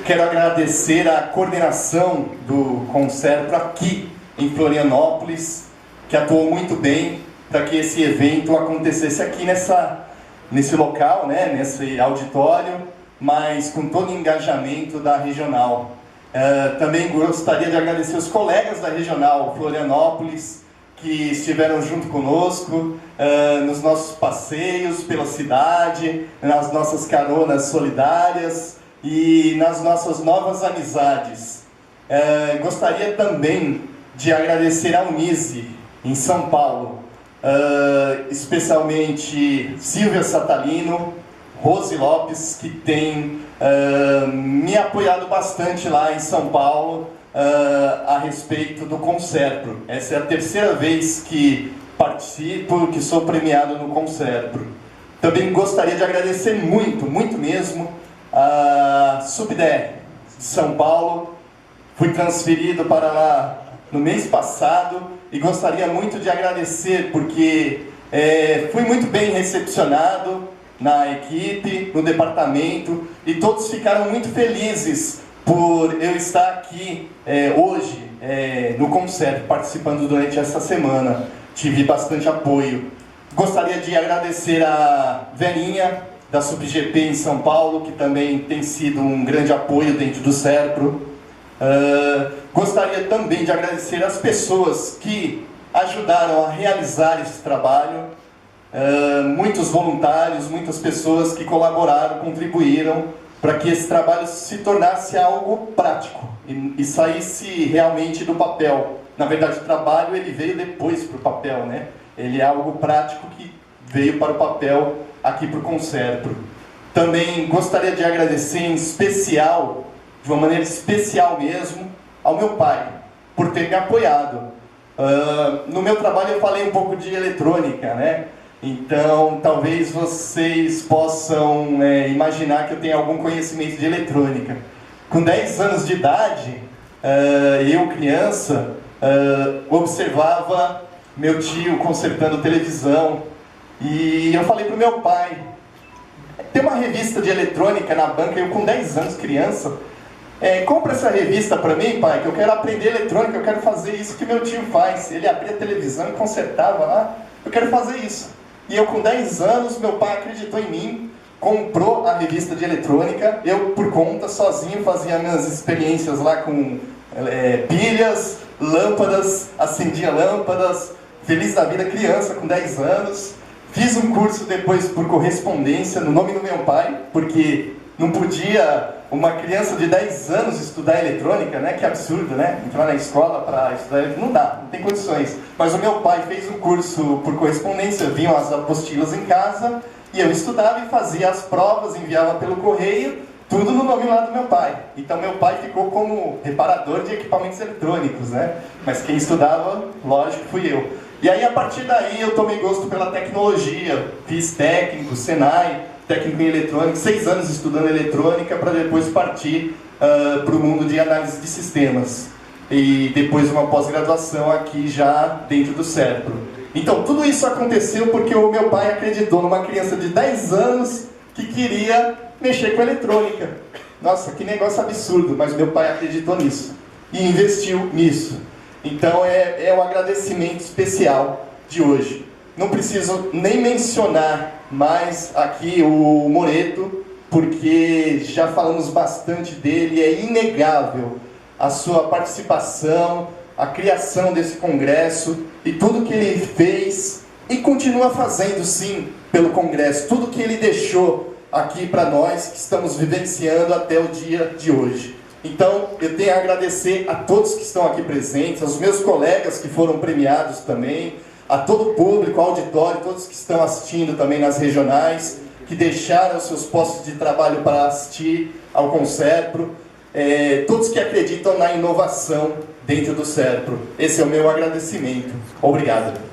Quero agradecer a coordenação do Conserpro aqui em Florianópolis, que atuou muito bem para que esse evento acontecesse aqui nesse local, né, nesse auditório, mas com todo o engajamento da regional. Também gostaria de agradecer os colegas da regional Florianópolis, que estiveram junto conosco nos nossos passeios pela cidade, nas nossas caronas solidárias e nas nossas novas amizades. Gostaria também de agradecer a Unise, em São Paulo, especialmente Silvia Satalino, Rose Lopes, que tem me apoiado bastante lá em São Paulo a respeito do Conserpro. Essa é a terceira vez que participo, que sou premiado no Conserpro. Também gostaria de agradecer muito, muito mesmo, a SUPDE de São Paulo. Fui transferido para lá no mês passado e gostaria muito de agradecer porque fui muito bem recepcionado na equipe, no departamento, e todos ficaram muito felizes por eu estar aqui hoje no Conserpro, participando durante essa semana. Tive bastante apoio. Gostaria de agradecer a Verinha, da SUPGP em São Paulo, que também tem sido um grande apoio dentro do Serpro. Gostaria também de agradecer as pessoas que ajudaram a realizar esse trabalho. muitos voluntários, muitas pessoas que colaboraram, contribuíram para que esse trabalho se tornasse algo prático e saísse realmente do papel. Na verdade, o trabalho ele veio depois para o papel, né? Ele é algo prático que veio para o papel aqui para o Conserpro. Também gostaria de agradecer em especial, de uma maneira especial mesmo, ao meu pai, por ter me apoiado. No meu trabalho eu falei um pouco de eletrônica, né? Então, talvez vocês possam imaginar que eu tenho algum conhecimento de eletrônica. Com 10 anos de idade, eu, criança, observava meu tio consertando televisão. E eu falei para o meu pai, tem uma revista de eletrônica na banca, eu com 10 anos, criança, compra essa revista para mim, pai, que eu quero aprender eletrônica, eu quero fazer isso que meu tio faz. Ele abria a televisão e consertava lá, eu quero fazer isso. E eu com 10 anos, meu pai acreditou em mim, comprou a revista de eletrônica, eu por conta, sozinho, fazia minhas experiências lá com pilhas, lâmpadas, acendia lâmpadas, feliz da vida, criança com 10 anos. Fiz um curso depois por correspondência, no nome do meu pai, porque não podia uma criança de 10 anos estudar eletrônica, né? Que absurdo, né? Entrar na escola para estudar eletrônica, não dá, não tem condições. Mas o meu pai fez um curso por correspondência, vinham as apostilas em casa, e eu estudava e fazia as provas, enviava pelo correio, tudo no nome lá do meu pai. Então meu pai ficou como reparador de equipamentos eletrônicos, né? Mas quem estudava, lógico, fui eu. E aí, a partir daí, eu tomei gosto pela tecnologia, fiz técnico, Senai, técnico em eletrônica, 6 anos estudando eletrônica, para depois partir para o mundo de análise de sistemas. E depois uma pós-graduação aqui já dentro do Serpro. Então, tudo isso aconteceu porque o meu pai acreditou numa criança de 10 anos que queria mexer com eletrônica. Nossa, que negócio absurdo, mas meu pai acreditou nisso e investiu nisso. Então é um agradecimento especial de hoje. Não preciso nem mencionar mais aqui o Moreto, porque já falamos bastante dele, é inegável a sua participação, a criação desse congresso e tudo que ele fez e continua fazendo sim pelo congresso, tudo que ele deixou aqui para nós que estamos vivenciando até o dia de hoje. Então, eu tenho a agradecer a todos que estão aqui presentes, aos meus colegas que foram premiados também, a todo o público, ao auditório, todos que estão assistindo também nas regionais, que deixaram seus postos de trabalho para assistir ao Conserpro, todos que acreditam na inovação dentro do Serpro. Esse é o meu agradecimento. Obrigado.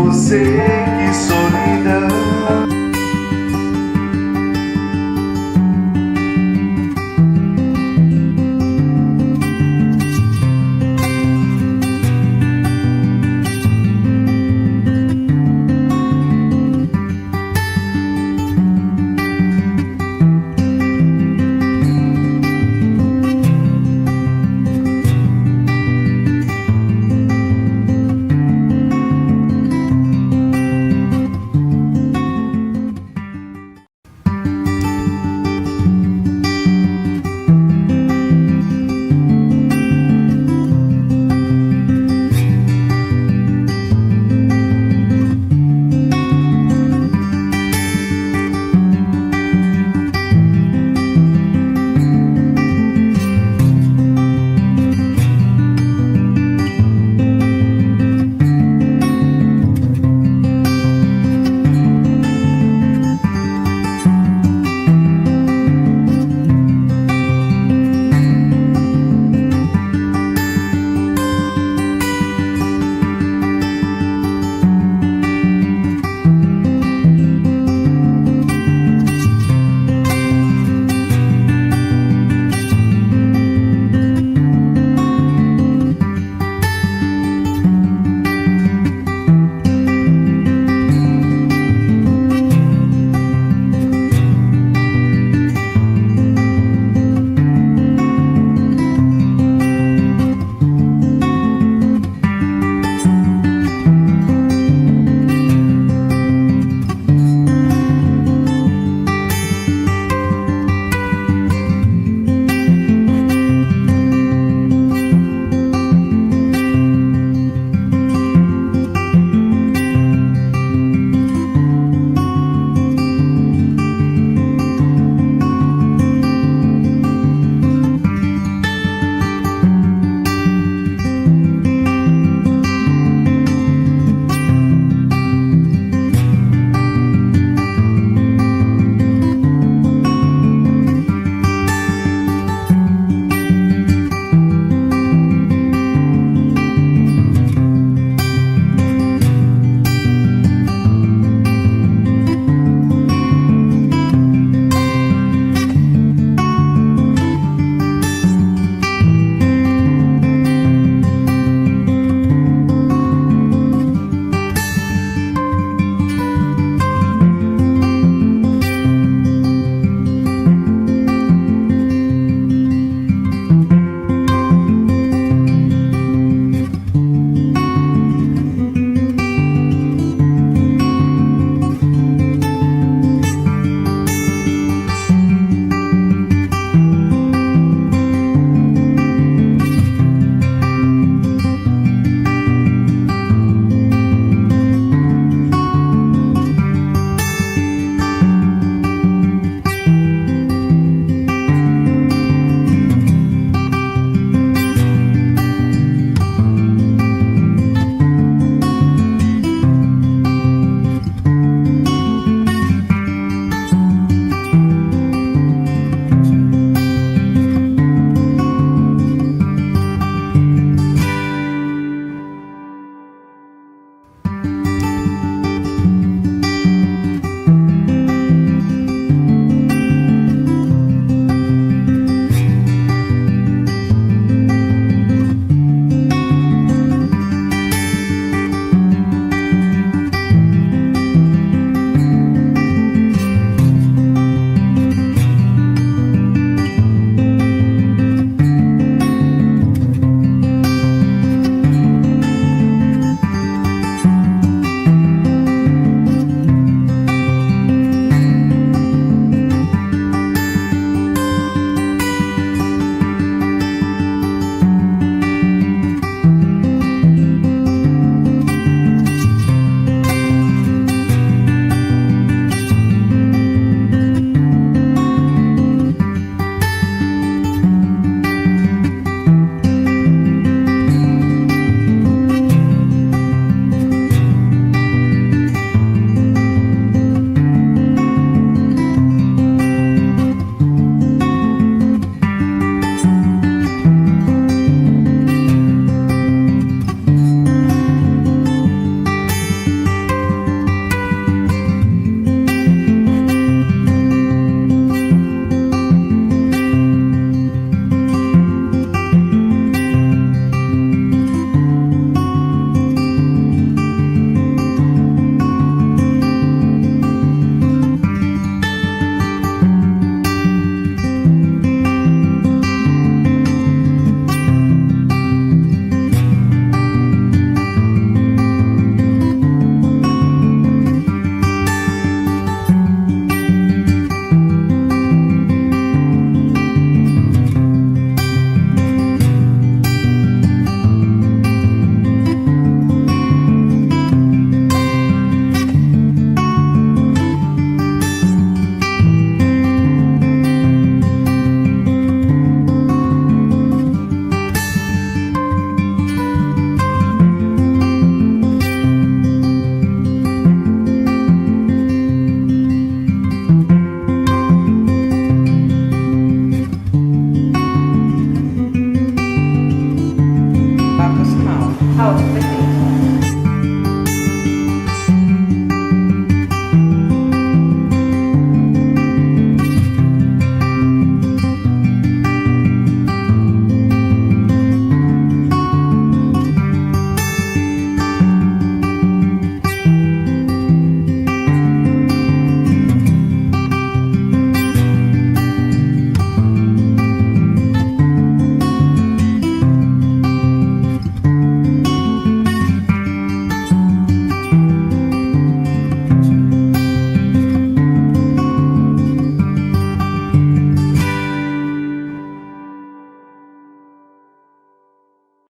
você, que solidão.